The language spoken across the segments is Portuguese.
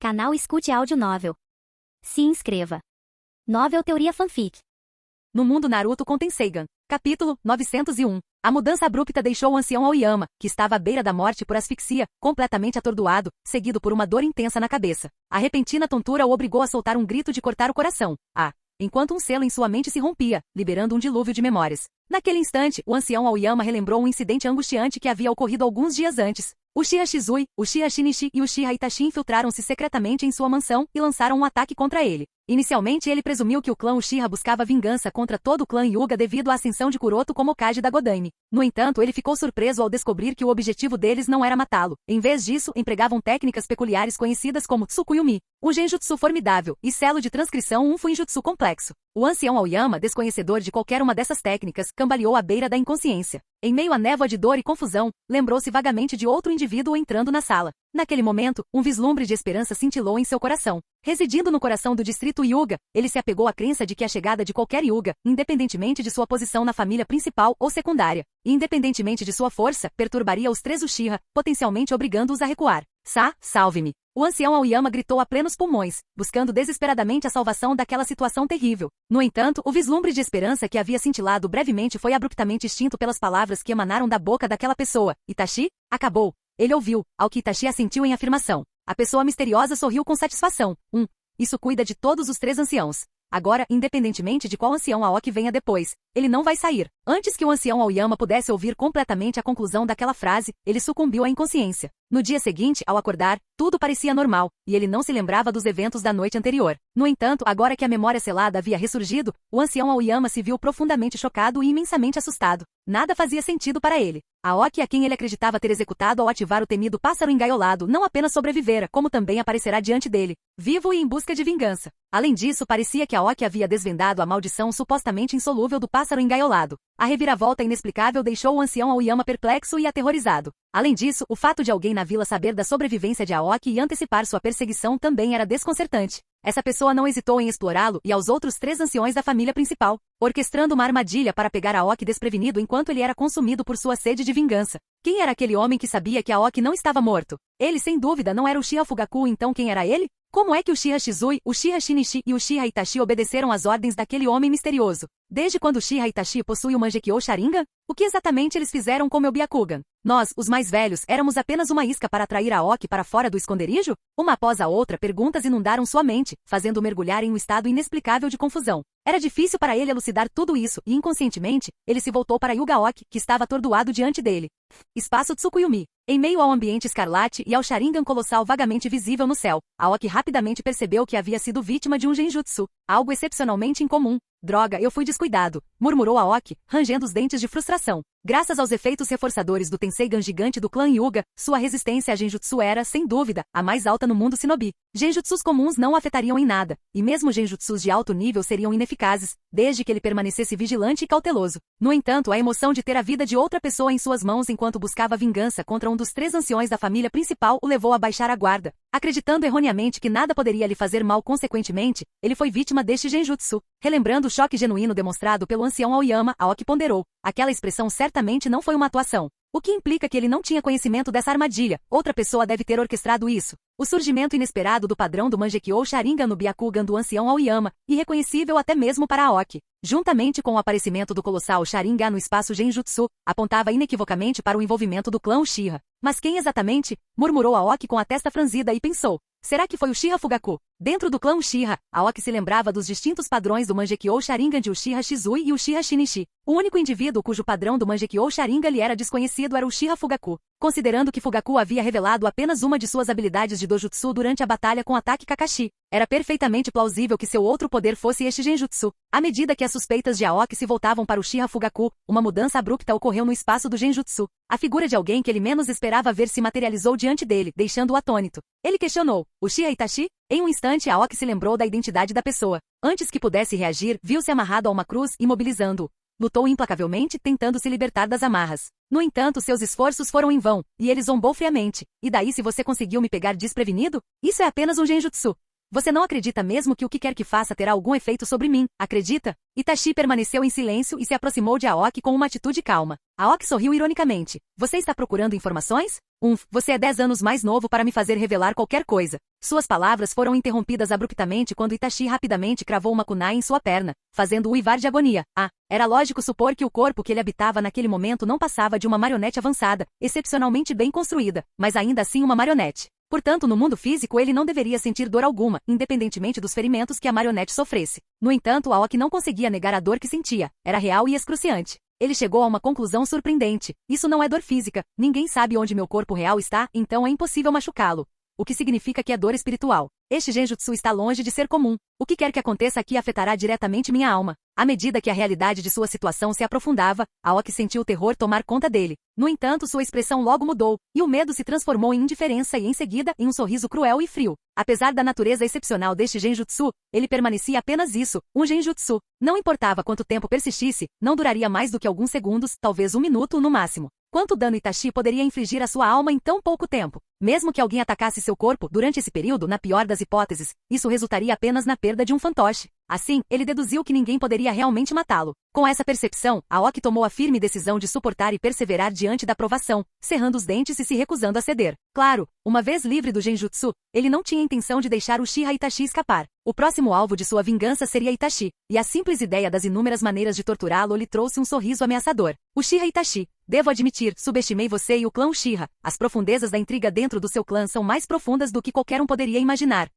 Canal Escute Áudio Novel. Se inscreva. Novel Teoria Fanfic. No mundo Naruto com Tenseigan. Capítulo 901. A mudança abrupta deixou o ancião Aoyama, que estava à beira da morte por asfixia, completamente atordoado, seguido por uma dor intensa na cabeça. A repentina tontura o obrigou a soltar um grito de cortar o coração. Enquanto um selo em sua mente se rompia, liberando um dilúvio de memórias. Naquele instante, o ancião Aoyama relembrou um incidente angustiante que havia ocorrido alguns dias antes. O Uchiha Shizui, o Uchiha Shinichi e o Uchiha Itachi infiltraram-se secretamente em sua mansão e lançaram um ataque contra ele. Inicialmente ele presumiu que o clã Uchiha buscava vingança contra todo o clã Hyuga devido à ascensão de Kuroto como Hokage da Godaime. No entanto, ele ficou surpreso ao descobrir que o objetivo deles não era matá-lo. Em vez disso, empregavam técnicas peculiares conhecidas como Tsukuyomi, um genjutsu formidável, e selo de transcrição, um fuinjutsu complexo. O ancião Aoyama, desconhecedor de qualquer uma dessas técnicas, cambaleou à beira da inconsciência. Em meio à névoa de dor e confusão, lembrou-se vagamente de outro indivíduo entrando na sala. Naquele momento, um vislumbre de esperança cintilou em seu coração. Residindo no coração do distrito Hyuga, ele se apegou à crença de que a chegada de qualquer Hyuga, independentemente de sua posição na família principal ou secundária, e independentemente de sua força, perturbaria os três Uchiha, potencialmente obrigando-os a recuar. Salve-me! O ancião Aoyama gritou a plenos pulmões, buscando desesperadamente a salvação daquela situação terrível. No entanto, o vislumbre de esperança que havia cintilado brevemente foi abruptamente extinto pelas palavras que emanaram da boca daquela pessoa. Itachi? Acabou. Ele ouviu, ao que Itachi assentiu em afirmação. A pessoa misteriosa sorriu com satisfação. Isso cuida de todos os três anciãos. Agora, independentemente de qual ancião Aoki venha depois, ele não vai sair. Antes que o ancião Aoyama pudesse ouvir completamente a conclusão daquela frase, ele sucumbiu à inconsciência. No dia seguinte, ao acordar, tudo parecia normal, e ele não se lembrava dos eventos da noite anterior. No entanto, agora que a memória selada havia ressurgido, o ancião Aoyama se viu profundamente chocado e imensamente assustado. Nada fazia sentido para ele. Aoki, a quem ele acreditava ter executado ao ativar o temido pássaro engaiolado, não apenas sobrevivera, como também aparecerá diante dele, vivo e em busca de vingança. Além disso, parecia que Aoki havia desvendado a maldição supostamente insolúvel do pássaro engaiolado. A reviravolta inexplicável deixou o ancião Aoyama perplexo e aterrorizado. Além disso, o fato de alguém na vila saber da sobrevivência de Aoki e antecipar sua perseguição também era desconcertante. Essa pessoa não hesitou em explorá-lo e aos outros três anciões da família principal, orquestrando uma armadilha para pegar Aoki desprevenido enquanto ele era consumido por sua sede de vingança. Quem era aquele homem que sabia que Aoki não estava morto? Ele sem dúvida não era o Uchiha Fugaku, então quem era ele? Como é que o Uchiha Shizui, o Uchiha Shinichi e o Uchiha Itachi obedeceram às ordens daquele homem misterioso? Desde quando o Uchiha Itachi possui o Mangekyou Sharingan? O que exatamente eles fizeram com meu Byakugan? Nós, os mais velhos, éramos apenas uma isca para atrair Aoki para fora do esconderijo? Uma após a outra, perguntas inundaram sua mente, fazendo-o mergulhar em um estado inexplicável de confusão. Era difícil para ele elucidar tudo isso, e inconscientemente, ele se voltou para Hyuga Aoki, que estava atordoado diante dele. Espaço Tsukuyomi. Em meio ao ambiente escarlate e ao Sharingan colossal vagamente visível no céu, Aoki rapidamente percebeu que havia sido vítima de um genjutsu, algo excepcionalmente incomum. Droga, eu fui descuidado, murmurou Aoki, rangendo os dentes de frustração. Graças aos efeitos reforçadores do Tenseigan gigante do clã Hyuga, sua resistência a genjutsu era, sem dúvida, a mais alta no mundo shinobi. Genjutsus comuns não o afetariam em nada, e mesmo genjutsus de alto nível seriam ineficazes, desde que ele permanecesse vigilante e cauteloso. No entanto, a emoção de ter a vida de outra pessoa em suas mãos enquanto buscava vingança contra um dos três anciões da família principal o levou a baixar a guarda. Acreditando erroneamente que nada poderia lhe fazer mal consequentemente, ele foi vítima deste genjutsu. Relembrando o choque genuíno demonstrado pelo ancião Aoyama, Aoki ponderou. Aquela expressão certamente não foi uma atuação. O que implica que ele não tinha conhecimento dessa armadilha. Outra pessoa deve ter orquestrado isso. O surgimento inesperado do padrão do Mangekyou Sharingan no Byakugan do ancião Aoyama, irreconhecível até mesmo para Aoki, juntamente com o aparecimento do colossal Sharingan no espaço Genjutsu, apontava inequivocamente para o envolvimento do clã Uchiha. Mas quem exatamente? Murmurou Aoki com a testa franzida e pensou. Será que foi o Uchiha Fugaku? Dentro do clã Uchiha, Aoki se lembrava dos distintos padrões do Mangekyou Sharingan de Uchiha Shizui e Uchiha Shinichi. O único indivíduo cujo padrão do Mangekyou Sharingan lhe era desconhecido era o Uchiha Fugaku. Considerando que Fugaku havia revelado apenas uma de suas habilidades de dojutsu durante a batalha com ataque Kakashi, era perfeitamente plausível que seu outro poder fosse este genjutsu. À medida que as suspeitas de Aoki se voltavam para o Uchiha Fugaku, uma mudança abrupta ocorreu no espaço do genjutsu. A figura de alguém que ele menos esperava ver se materializou diante dele, deixando-o atônito. Ele questionou, Uchiha Itachi? Em um instante Aoki se lembrou da identidade da pessoa. Antes que pudesse reagir, viu-se amarrado a uma cruz, imobilizando-o. Lutou implacavelmente, tentando se libertar das amarras. No entanto, seus esforços foram em vão, e ele zombou friamente. E daí se você conseguiu me pegar desprevenido? Isso é apenas um genjutsu. Você não acredita mesmo que o que quer que faça terá algum efeito sobre mim, acredita? Itachi permaneceu em silêncio e se aproximou de Aoki com uma atitude calma. Aoki sorriu ironicamente. Você está procurando informações? Você é 10 anos mais novo para me fazer revelar qualquer coisa. Suas palavras foram interrompidas abruptamente quando Itachi rapidamente cravou uma kunai em sua perna, fazendo-o uivar de agonia. Era lógico supor que o corpo que ele habitava naquele momento não passava de uma marionete avançada, excepcionalmente bem construída, mas ainda assim uma marionete. Portanto, no mundo físico ele não deveria sentir dor alguma, independentemente dos ferimentos que a marionete sofresse. No entanto, Aoki não conseguia negar a dor que sentia. Era real e excruciante. Ele chegou a uma conclusão surpreendente. Isso não é dor física. Ninguém sabe onde meu corpo real está, então é impossível machucá-lo. O que significa que é dor espiritual. Este genjutsu está longe de ser comum. O que quer que aconteça aqui afetará diretamente minha alma. À medida que a realidade de sua situação se aprofundava, Aoki sentiu o terror tomar conta dele. No entanto, sua expressão logo mudou, e o medo se transformou em indiferença e, em seguida, em um sorriso cruel e frio. Apesar da natureza excepcional deste genjutsu, ele permanecia apenas isso, um genjutsu. Não importava quanto tempo persistisse, não duraria mais do que alguns segundos, talvez um minuto no máximo. Quanto dano Itachi poderia infligir à sua alma em tão pouco tempo? Mesmo que alguém atacasse seu corpo durante esse período, na pior das hipóteses, isso resultaria apenas na perda de um fantoche. Assim, ele deduziu que ninguém poderia realmente matá-lo. Com essa percepção, Aoki tomou a firme decisão de suportar e perseverar diante da provação, cerrando os dentes e se recusando a ceder. Claro, uma vez livre do genjutsu, ele não tinha intenção de deixar Uchiha Itachi escapar. O próximo alvo de sua vingança seria Itachi, e a simples ideia das inúmeras maneiras de torturá-lo lhe trouxe um sorriso ameaçador. Uchiha Itachi, devo admitir, subestimei você e o clã Uchiha. As profundezas da intriga dentro do seu clã são mais profundas do que qualquer um poderia imaginar.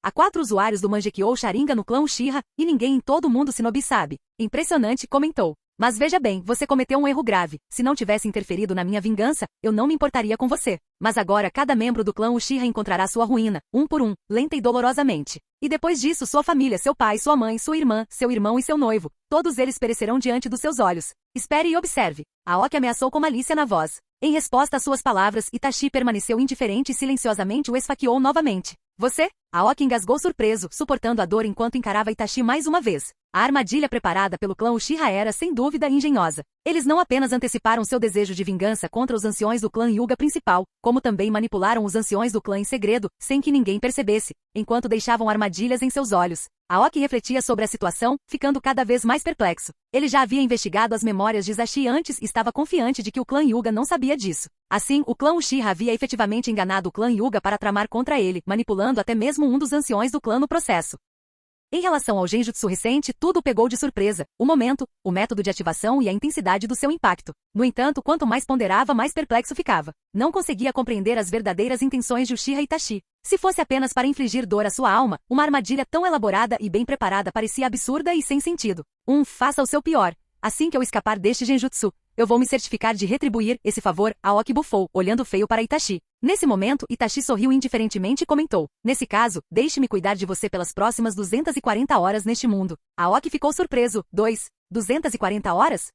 Há 4 usuários do Mangekyou Sharingan no clã Uchiha, e ninguém em todo o mundo Shinobi sabe. Impressionante, comentou. Mas veja bem, você cometeu um erro grave. Se não tivesse interferido na minha vingança, eu não me importaria com você. Mas agora cada membro do clã Uchiha encontrará sua ruína, um por um, lenta e dolorosamente. E depois disso sua família, seu pai, sua mãe, sua irmã, seu irmão e seu noivo. Todos eles perecerão diante dos seus olhos. Espere e observe. Aoki ameaçou com malícia na voz. Em resposta às suas palavras, Itachi permaneceu indiferente e silenciosamente o esfaqueou novamente. Você? Aoki engasgou surpreso, suportando a dor enquanto encarava Itachi mais uma vez. A armadilha preparada pelo clã Uchiha era, sem dúvida, engenhosa. Eles não apenas anteciparam seu desejo de vingança contra os anciões do clã Hyuga principal, como também manipularam os anciões do clã em segredo, sem que ninguém percebesse, enquanto deixavam armadilhas em seus olhos. Aoki refletia sobre a situação, ficando cada vez mais perplexo. Ele já havia investigado as memórias de Itachi antes e estava confiante de que o clã Hyuga não sabia disso. Assim, o clã Uchiha havia efetivamente enganado o clã Hyuga para tramar contra ele, manipulando até mesmo um dos anciões do clã no processo. Em relação ao genjutsu recente, tudo o pegou de surpresa. O momento, o método de ativação e a intensidade do seu impacto. No entanto, quanto mais ponderava, mais perplexo ficava. Não conseguia compreender as verdadeiras intenções de Uchiha Itachi. Se fosse apenas para infligir dor à sua alma, uma armadilha tão elaborada e bem preparada parecia absurda e sem sentido. Faça o seu pior. Assim que eu escapar deste genjutsu, eu vou me certificar de retribuir esse favor, Aoki bufou, olhando feio para Itachi. Nesse momento, Itachi sorriu indiferentemente e comentou. Nesse caso, deixe-me cuidar de você pelas próximas 240 horas neste mundo. Aoki ficou surpreso. 240 horas?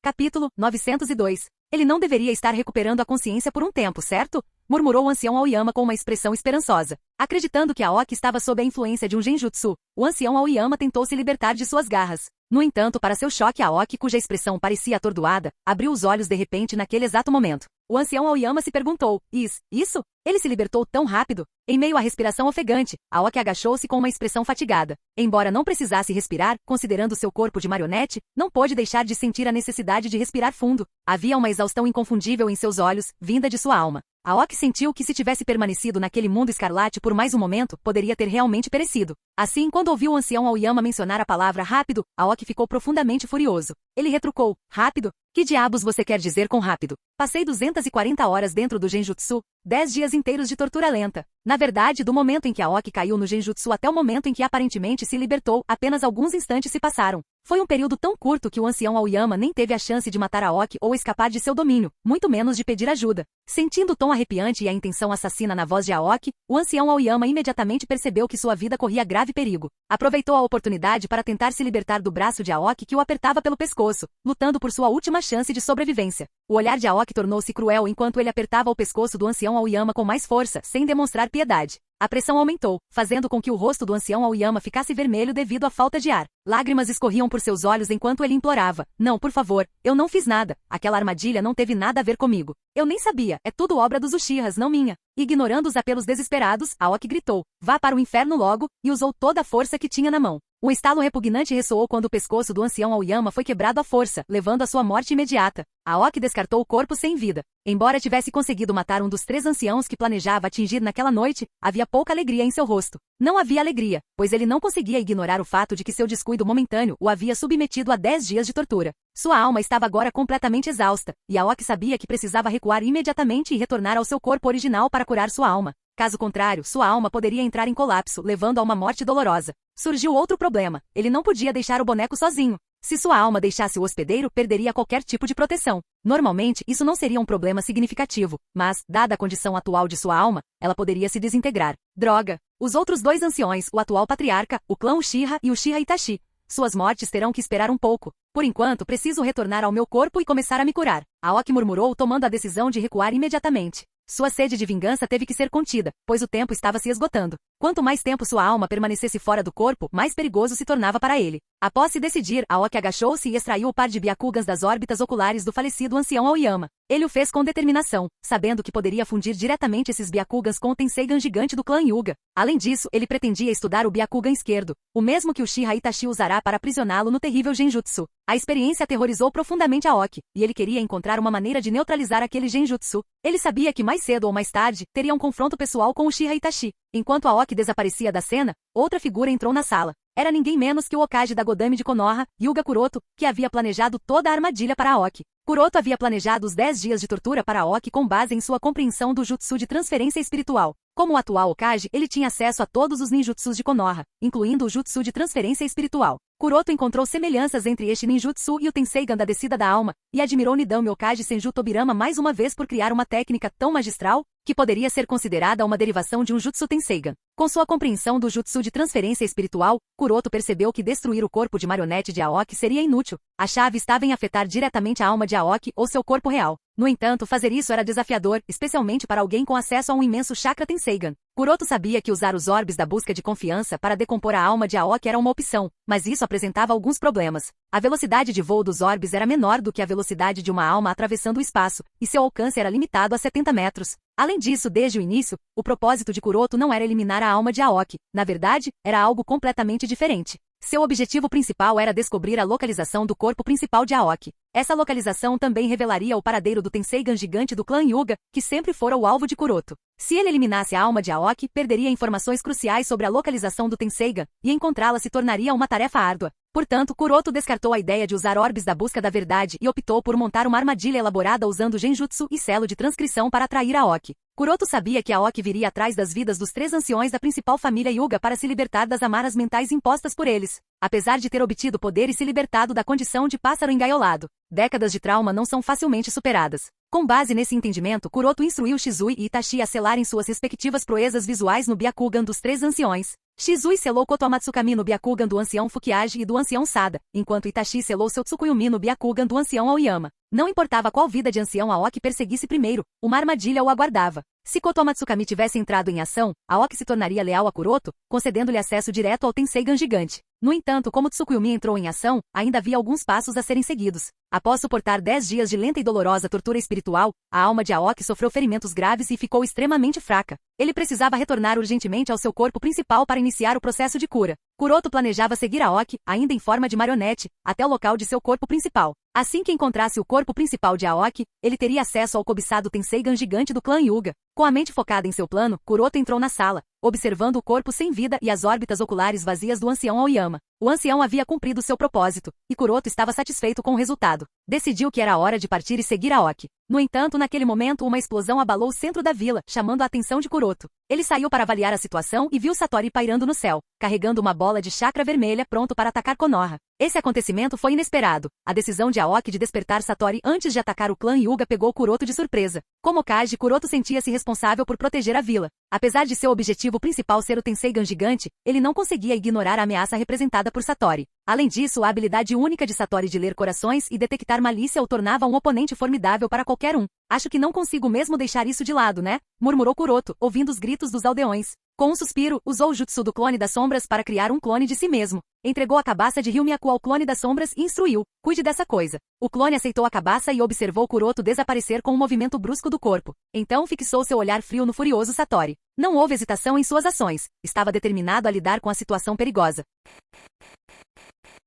Capítulo 902. Ele não deveria estar recuperando a consciência por um tempo, certo? Murmurou o ancião Aoyama com uma expressão esperançosa. Acreditando que Aoki estava sob a influência de um genjutsu, o ancião Aoyama tentou se libertar de suas garras. No entanto, para seu choque, Aoki, cuja expressão parecia atordoada, abriu os olhos de repente naquele exato momento. O ancião Aoyama se perguntou, isso? Ele se libertou tão rápido? Em meio à respiração ofegante, Aoki agachou-se com uma expressão fatigada. Embora não precisasse respirar, considerando seu corpo de marionete, não pôde deixar de sentir a necessidade de respirar fundo. Havia uma exaustão inconfundível em seus olhos, vinda de sua alma. Aoki sentiu que se tivesse permanecido naquele mundo escarlate por mais um momento, poderia ter realmente perecido. Assim, quando ouviu o ancião Aoyama mencionar a palavra rápido, Aoki ficou profundamente furioso. Ele retrucou, rápido? Que diabos você quer dizer com rápido? Passei 240 horas dentro do genjutsu, 10 dias inteiros de tortura lenta. Na verdade, do momento em que Aoki caiu no genjutsu até o momento em que aparentemente se libertou, apenas alguns instantes se passaram. Foi um período tão curto que o ancião Aoyama nem teve a chance de matar Aoki ou escapar de seu domínio, muito menos de pedir ajuda. Sentindo o tom arrepiante e a intenção assassina na voz de Aoki, o ancião Aoyama imediatamente percebeu que sua vida corria grave perigo. Aproveitou a oportunidade para tentar se libertar do braço de Aoki que o apertava pelo pescoço, lutando por sua última chance de sobrevivência. O olhar de Aoki tornou-se cruel enquanto ele apertava o pescoço do ancião Aoyama com mais força, sem demonstrar piedade. A pressão aumentou, fazendo com que o rosto do ancião Aoyama ficasse vermelho devido à falta de ar. Lágrimas escorriam por seus olhos enquanto ele implorava. Não, por favor, eu não fiz nada. Aquela armadilha não teve nada a ver comigo. Eu nem sabia, é tudo obra dos Uchihas, não minha. Ignorando os apelos desesperados, Aoki gritou, vá para o inferno logo, e usou toda a força que tinha na mão. Um estalo repugnante ressoou quando o pescoço do ancião Aoyama foi quebrado à força, levando à sua morte imediata. Aoki descartou o corpo sem vida. Embora tivesse conseguido matar um dos 3 anciãos que planejava atingir naquela noite, havia pouca alegria em seu rosto. Não havia alegria, pois ele não conseguia ignorar o fato de que seu descuido momentâneo o havia submetido a 10 dias de tortura. Sua alma estava agora completamente exausta, e Aoki sabia que precisava recuar imediatamente e retornar ao seu corpo original para curar sua alma. Caso contrário, sua alma poderia entrar em colapso, levando a uma morte dolorosa. Surgiu outro problema. Ele não podia deixar o boneco sozinho. Se sua alma deixasse o hospedeiro, perderia qualquer tipo de proteção. Normalmente, isso não seria um problema significativo, mas, dada a condição atual de sua alma, ela poderia se desintegrar. Droga! Os outros 2 anciões, o atual patriarca, o clã Uchiha e o Uchiha Itachi. Suas mortes terão que esperar um pouco. Por enquanto, preciso retornar ao meu corpo e começar a me curar. Aoki murmurou, tomando a decisão de recuar imediatamente. Sua sede de vingança teve que ser contida, pois o tempo estava se esgotando. Quanto mais tempo sua alma permanecesse fora do corpo, mais perigoso se tornava para ele. Após se decidir, Aoki agachou-se e extraiu o par de Byakugans das órbitas oculares do falecido ancião Aoyama. Ele o fez com determinação, sabendo que poderia fundir diretamente esses Byakugans com o Tenseigan gigante do clã Hyuga. Além disso, ele pretendia estudar o Byakugan esquerdo, o mesmo que o Uchiha Itachi usará para aprisioná-lo no terrível Genjutsu. A experiência aterrorizou profundamente Aoki, e ele queria encontrar uma maneira de neutralizar aquele Genjutsu. Ele sabia que mais cedo ou mais tarde, teria um confronto pessoal com o Uchiha Itachi. Enquanto Aoki desaparecia da cena, outra figura entrou na sala. Era ninguém menos que o Hokage da Godami de Konoha, Hyuga Kuroto, que havia planejado toda a armadilha para Aoki. Kuroto havia planejado os 10 dias de tortura para Aoki com base em sua compreensão do jutsu de transferência espiritual. Como o atual Hokage, ele tinha acesso a todos os ninjutsus de Konoha, incluindo o jutsu de transferência espiritual. Kuroto encontrou semelhanças entre este ninjutsu e o Tenseigan da descida da alma, e admirou Nidame Hokage Senju Tobirama mais uma vez por criar uma técnica tão magistral, que poderia ser considerada uma derivação de um jutsu Tenseigan. Com sua compreensão do jutsu de transferência espiritual, Kuroto percebeu que destruir o corpo de marionete de Aoki seria inútil. A chave estava em afetar diretamente a alma de Aoki ou seu corpo real. No entanto, fazer isso era desafiador, especialmente para alguém com acesso a um imenso chakra Tenseigan. Kuroto sabia que usar os orbes da busca de confiança para decompor a alma de Aoki era uma opção, mas isso apresentava alguns problemas. A velocidade de voo dos orbes era menor do que a velocidade de uma alma atravessando o espaço, e seu alcance era limitado a 70 metros. Além disso, desde o início, o propósito de Kuroto não era eliminar a alma de Aoki. Na verdade, era algo completamente diferente. Seu objetivo principal era descobrir a localização do corpo principal de Aoki. Essa localização também revelaria o paradeiro do Tenseigan gigante do clã Hyuga, que sempre fora o alvo de Kuroto. Se ele eliminasse a alma de Aoki, perderia informações cruciais sobre a localização do Tenseigan, e encontrá-la se tornaria uma tarefa árdua. Portanto, Kuroto descartou a ideia de usar orbes da busca da verdade e optou por montar uma armadilha elaborada usando Genjutsu e selo de transcrição para atrair Aoki. Kuroto sabia que Aoki viria atrás das vidas dos 3 anciões da principal família Hyuga para se libertar das amarras mentais impostas por eles. Apesar de ter obtido poder e se libertado da condição de pássaro engaiolado, décadas de trauma não são facilmente superadas. Com base nesse entendimento, Kuroto instruiu Shizui e Itachi a selarem suas respectivas proezas visuais no Byakugan dos 3 anciões. Shizui selou Koto Amatsukami no Byakugan do ancião Fukiage e do ancião Sada, enquanto Itachi selou seu Tsukuyumi no Byakugan do ancião Aoyama. Não importava qual vida de ancião Aoki perseguisse primeiro, uma armadilha o aguardava. Se Koto Amatsukami tivesse entrado em ação, Aoki se tornaria leal a Kuroto, concedendo-lhe acesso direto ao Tenseigan gigante. No entanto, como Tsukuyumi entrou em ação, ainda havia alguns passos a serem seguidos. Após suportar 10 dias de lenta e dolorosa tortura espiritual, a alma de Aoki sofreu ferimentos graves e ficou extremamente fraca. Ele precisava retornar urgentemente ao seu corpo principal para iniciar o processo de cura. Kuroto planejava seguir Aoki, ainda em forma de marionete, até o local de seu corpo principal. Assim que encontrasse o corpo principal de Aoki, ele teria acesso ao cobiçado Tenseigan gigante do clã Hyuga. Com a mente focada em seu plano, Kuroto entrou na sala, observando o corpo sem vida e as órbitas oculares vazias do ancião Aoyama. O ancião havia cumprido seu propósito, e Kuroto estava satisfeito com o resultado. Decidiu que era hora de partir e seguir Aoki. No entanto, naquele momento uma explosão abalou o centro da vila, chamando a atenção de Kuroto. Ele saiu para avaliar a situação e viu Satori pairando no céu, carregando uma bola de chakra vermelha pronto para atacar Konoha. Esse acontecimento foi inesperado. A decisão de Aoki de despertar Satori antes de atacar o clã Hyuga pegou Kuroto de surpresa. Como Hokage, Kuroto sentia-se responsável por proteger a vila. Apesar de seu objetivo principal ser o Tenseigan gigante, ele não conseguia ignorar a ameaça representada por Satori. Além disso, a habilidade única de Satori de ler corações e detectar malícia o tornava um oponente formidável para qualquer um. Acho que não consigo mesmo deixar isso de lado, né? Murmurou Kuroto, ouvindo os gritos dos aldeões. Com um suspiro, usou o jutsu do clone das sombras para criar um clone de si mesmo. Entregou a cabaça de Ryumiaku ao clone das sombras e instruiu: cuide dessa coisa. O clone aceitou a cabaça e observou Kuroto desaparecer com um movimento brusco do corpo. Então fixou seu olhar frio no furioso Satori. Não houve hesitação em suas ações. Estava determinado a lidar com a situação perigosa.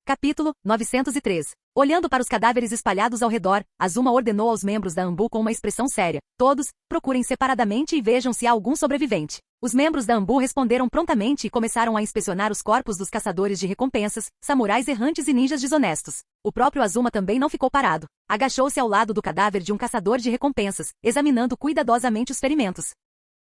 Capítulo 903. Olhando para os cadáveres espalhados ao redor, Azuma ordenou aos membros da Anbu com uma expressão séria: todos, procurem separadamente e vejam se há algum sobrevivente. Os membros da Anbu responderam prontamente e começaram a inspecionar os corpos dos caçadores de recompensas, samurais errantes e ninjas desonestos. O próprio Azuma também não ficou parado. Agachou-se ao lado do cadáver de um caçador de recompensas, examinando cuidadosamente os ferimentos.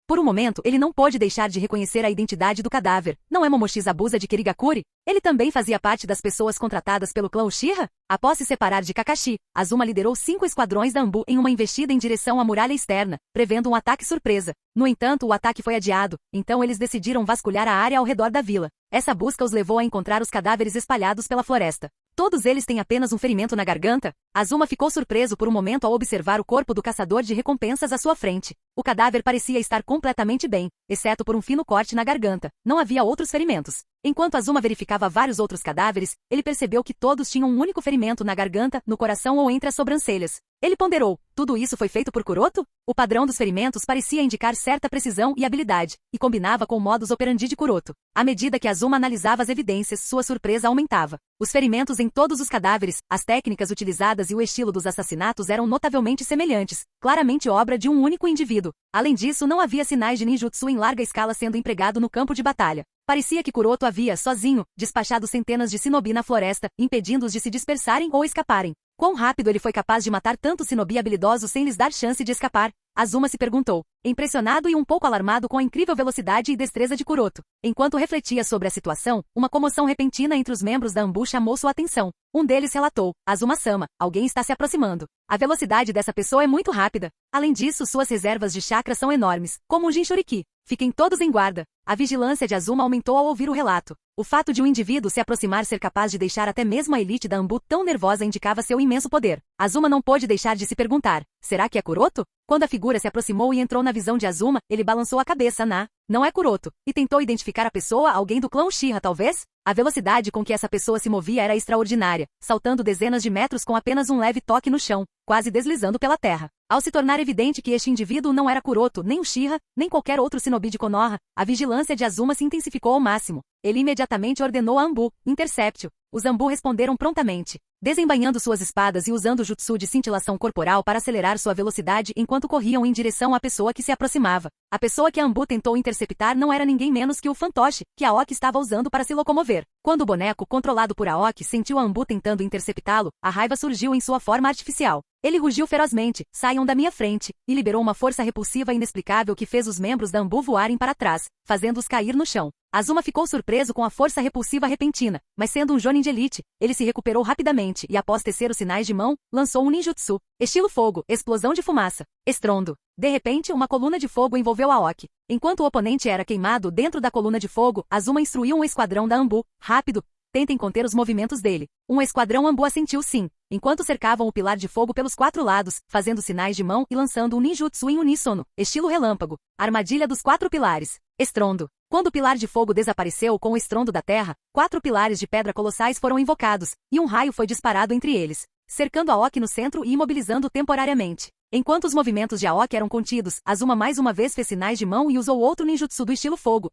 Por um momento, ele não pôde deixar de reconhecer a identidade do cadáver. Não é Momoshi Zabuza de Kirigakuri? Ele também fazia parte das pessoas contratadas pelo clã Uchiha? Após se separar de Kakashi, Azuma liderou 5 esquadrões da Anbu em uma investida em direção à muralha externa, prevendo um ataque surpresa. No entanto, o ataque foi adiado, então eles decidiram vasculhar a área ao redor da vila. Essa busca os levou a encontrar os cadáveres espalhados pela floresta. Todos eles têm apenas um ferimento na garganta? Azuma ficou surpreso por um momento ao observar o corpo do caçador de recompensas à sua frente. O cadáver parecia estar completamente bem, exceto por um fino corte na garganta. Não havia outros ferimentos. Enquanto Azuma verificava vários outros cadáveres, ele percebeu que todos tinham um único ferimento na garganta, no coração ou entre as sobrancelhas. Ele ponderou: tudo isso foi feito por Kuroto? O padrão dos ferimentos parecia indicar certa precisão e habilidade, e combinava com o modus operandi de Kuroto. À medida que Azuma analisava as evidências, sua surpresa aumentava. Os ferimentos em todos os cadáveres, as técnicas utilizadas e o estilo dos assassinatos eram notavelmente semelhantes, claramente obra de um único indivíduo. Além disso, não havia sinais de ninjutsu em larga escala sendo empregado no campo de batalha. Parecia que Kuroto havia, sozinho, despachado centenas de shinobi na floresta, impedindo-os de se dispersarem ou escaparem. Quão rápido ele foi capaz de matar tantos shinobi habilidosos sem lhes dar chance de escapar? Azuma se perguntou, impressionado e um pouco alarmado com a incrível velocidade e destreza de Kuroto. Enquanto refletia sobre a situação, uma comoção repentina entre os membros da Anbu chamou sua atenção. Um deles relatou: Azuma-sama, alguém está se aproximando. A velocidade dessa pessoa é muito rápida. Além disso, suas reservas de chakra são enormes, como um Jinchuriki. Fiquem todos em guarda. A vigilância de Azuma aumentou ao ouvir o relato. O fato de um indivíduo se aproximar ser capaz de deixar até mesmo a elite da Anbu tão nervosa indicava seu imenso poder. Azuma não pôde deixar de se perguntar: será que é Kuroto? Quando a figura se aproximou e entrou na visão de Azuma, ele balançou a cabeça. Não é Kuroto, e tentou identificar a pessoa, alguém do clã Uchiha talvez? A velocidade com que essa pessoa se movia era extraordinária, saltando dezenas de metros com apenas um leve toque no chão, quase deslizando pela terra. Ao se tornar evidente que este indivíduo não era Kuroto, nem Uchiha, nem qualquer outro shinobi de Konoha, a vigilância de Azuma se intensificou ao máximo. Ele imediatamente ordenou a Anbu: intercepte-o. Os Anbu responderam prontamente, desembainhando suas espadas e usando o jutsu de cintilação corporal para acelerar sua velocidade enquanto corriam em direção à pessoa que se aproximava. A pessoa que a Anbu tentou interceptar não era ninguém menos que o fantoche, que Aoki estava usando para se locomover. Quando o boneco, controlado por Aoki, sentiu a Anbu tentando interceptá-lo, a raiva surgiu em sua forma artificial. Ele rugiu ferozmente: saiam da minha frente, e liberou uma força repulsiva inexplicável que fez os membros da Anbu voarem para trás, fazendo-os cair no chão. Azuma ficou surpreso com a força repulsiva repentina, mas sendo um jonin de elite, ele se recuperou rapidamente e após tecer os sinais de mão, lançou um ninjutsu. Estilo fogo, explosão de fumaça. Estrondo. De repente, uma coluna de fogo envolveu Aoki. Enquanto o oponente era queimado dentro da coluna de fogo, Azuma instruiu um esquadrão da Anbu: rápido, tentem conter os movimentos dele. Um esquadrão Anbu assentiu sim, enquanto cercavam o pilar de fogo pelos 4 lados, fazendo sinais de mão e lançando um ninjutsu em uníssono, estilo relâmpago. Armadilha dos 4 pilares. Estrondo. Quando o pilar de fogo desapareceu com o estrondo da terra, 4 pilares de pedra colossais foram invocados, e um raio foi disparado entre eles, cercando Aoki no centro e imobilizando temporariamente. Enquanto os movimentos de Aoki eram contidos, Azuma mais uma vez fez sinais de mão e usou outro ninjutsu do estilo fogo,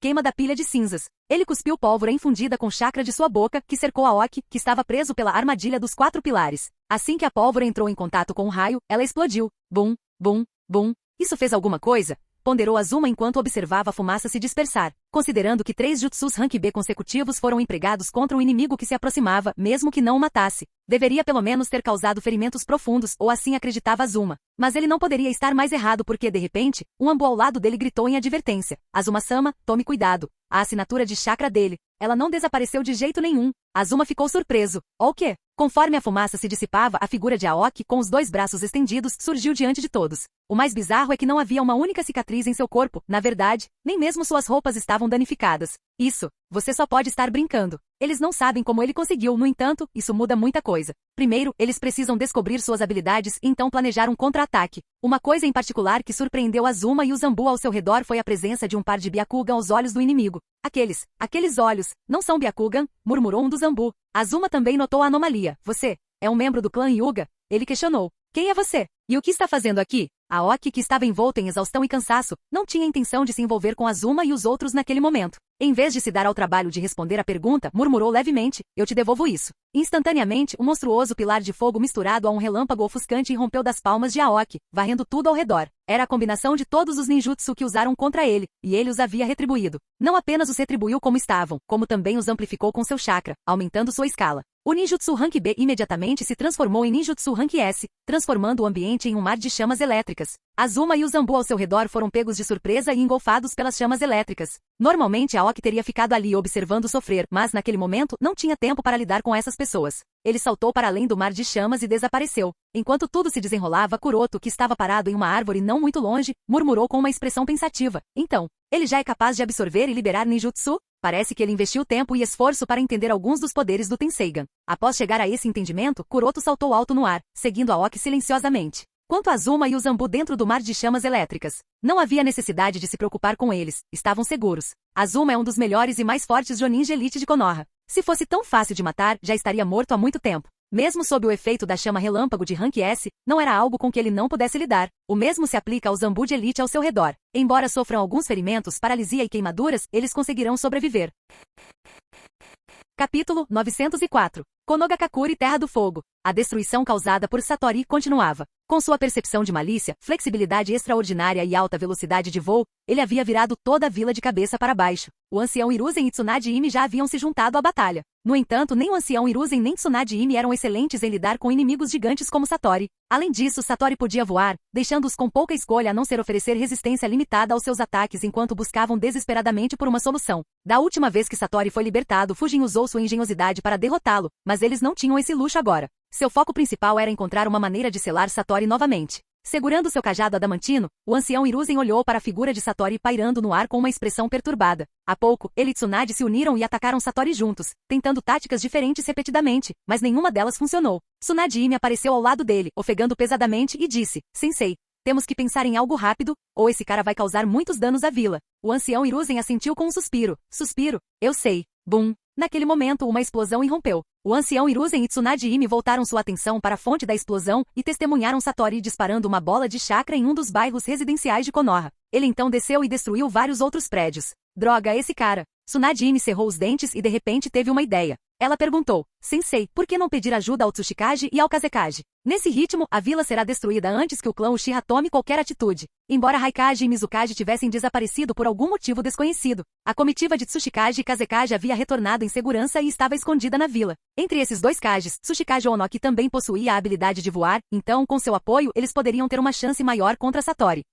queima da pilha de cinzas. Ele cuspiu pólvora infundida com chakra de sua boca, que cercou Aoki, que estava preso pela armadilha dos 4 pilares. Assim que a pólvora entrou em contato com o raio, ela explodiu. Bum, bum, bum. Isso fez alguma coisa? Ponderou Azuma enquanto observava a fumaça se dispersar, considerando que 3 jutsus rank B consecutivos foram empregados contra um inimigo que se aproximava, mesmo que não o matasse. Deveria pelo menos ter causado ferimentos profundos, ou assim acreditava Azuma. Mas ele não poderia estar mais errado porque, de repente, um Anbu ao lado dele gritou em advertência: Azuma-sama, tome cuidado. A assinatura de chakra dele. Ela não desapareceu de jeito nenhum. Azuma ficou surpreso. O quê? Conforme a fumaça se dissipava, a figura de Aoki, com os 2 braços estendidos, surgiu diante de todos. O mais bizarro é que não havia uma única cicatriz em seu corpo, na verdade, nem mesmo suas roupas estavam danificadas. Isso, você só pode estar brincando. Eles não sabem como ele conseguiu, no entanto, isso muda muita coisa. Primeiro, eles precisam descobrir suas habilidades e então planejar um contra-ataque. Uma coisa em particular que surpreendeu Azuma e o Zambu ao seu redor foi a presença de um par de Byakugan aos olhos do inimigo. Aqueles olhos, não são Byakugan, murmurou um do Zambu. Azuma também notou a anomalia. Você é um membro do clã Hyuga? Ele questionou. Quem é você? E o que está fazendo aqui? Aoki, que estava envolta em exaustão e cansaço, não tinha intenção de se envolver com Azuma e os outros naquele momento. Em vez de se dar ao trabalho de responder a pergunta, murmurou levemente, eu te devolvo isso. Instantaneamente, um monstruoso pilar de fogo misturado a um relâmpago ofuscante irrompeu das palmas de Aoki, varrendo tudo ao redor. Era a combinação de todos os ninjutsu que usaram contra ele, e ele os havia retribuído. Não apenas os retribuiu como estavam, como também os amplificou com seu chakra, aumentando sua escala. O ninjutsu Rank B imediatamente se transformou em ninjutsu Rank S, transformando o ambiente em um mar de chamas elétricas. Azuma e o Zambu ao seu redor foram pegos de surpresa e engolfados pelas chamas elétricas. Normalmente Aoki teria ficado ali observando sofrer, mas naquele momento não tinha tempo para lidar com essas pessoas. Ele saltou para além do mar de chamas e desapareceu. Enquanto tudo se desenrolava, Kuroto, que estava parado em uma árvore não muito longe, murmurou com uma expressão pensativa. Então, ele já é capaz de absorver e liberar ninjutsu? Parece que ele investiu tempo e esforço para entender alguns dos poderes do Tenseigan. Após chegar a esse entendimento, Kuroto saltou alto no ar, seguindo Aoki silenciosamente. Quanto a Azuma e o Zambu dentro do mar de chamas elétricas, não havia necessidade de se preocupar com eles, estavam seguros. Azuma é um dos melhores e mais fortes Jonin de elite de Konoha. Se fosse tão fácil de matar, já estaria morto há muito tempo. Mesmo sob o efeito da chama relâmpago de Rank S, não era algo com que ele não pudesse lidar. O mesmo se aplica ao Zambu de elite ao seu redor. Embora sofram alguns ferimentos, paralisia e queimaduras, eles conseguirão sobreviver. Capítulo 904. Konogakakure, Terra do Fogo. A destruição causada por Satori continuava. Com sua percepção de malícia, flexibilidade extraordinária e alta velocidade de voo, ele havia virado toda a vila de cabeça para baixo. O ancião Hiruzen e Tsunade Imi já haviam se juntado à batalha. No entanto, nem o ancião Hiruzen nem Tsunade Imi eram excelentes em lidar com inimigos gigantes como Satori. Além disso, Satori podia voar, deixando-os com pouca escolha a não ser oferecer resistência limitada aos seus ataques enquanto buscavam desesperadamente por uma solução. Da última vez que Satori foi libertado, Fujin usou sua engenhosidade para derrotá-lo, mas eles não tinham esse luxo agora. Seu foco principal era encontrar uma maneira de selar Satori novamente. Segurando seu cajado adamantino, o ancião Hiruzen olhou para a figura de Satori pairando no ar com uma expressão perturbada. Há pouco, ele e Tsunade se uniram e atacaram Satori juntos, tentando táticas diferentes repetidamente, mas nenhuma delas funcionou. Tsunade Imi apareceu ao lado dele, ofegando pesadamente, e disse, Sensei, temos que pensar em algo rápido, ou esse cara vai causar muitos danos à vila. O ancião Hiruzen assentiu com um suspiro. Suspiro, eu sei. Bum. Naquele momento, uma explosão irrompeu. O ancião Hiruzen e Tsunade Imi voltaram sua atenção para a fonte da explosão e testemunharam Satori disparando uma bola de chakra em um dos bairros residenciais de Konoha. Ele então desceu e destruiu vários outros prédios. Droga, esse cara. Tsunade Imi cerrou os dentes e de repente teve uma ideia. Ela perguntou, Sensei, por que não pedir ajuda ao Tsuchikage e ao Kazekage? Nesse ritmo, a vila será destruída antes que o clã Uchiha tome qualquer atitude. Embora Raikage e Mizukage tivessem desaparecido por algum motivo desconhecido, a comitiva de Tsuchikage e Kazekage havia retornado em segurança e estava escondida na vila. Entre esses dois Kages, Tsuchikage Onoki também possuía a habilidade de voar, então, com seu apoio, eles poderiam ter uma chance maior contra Satori.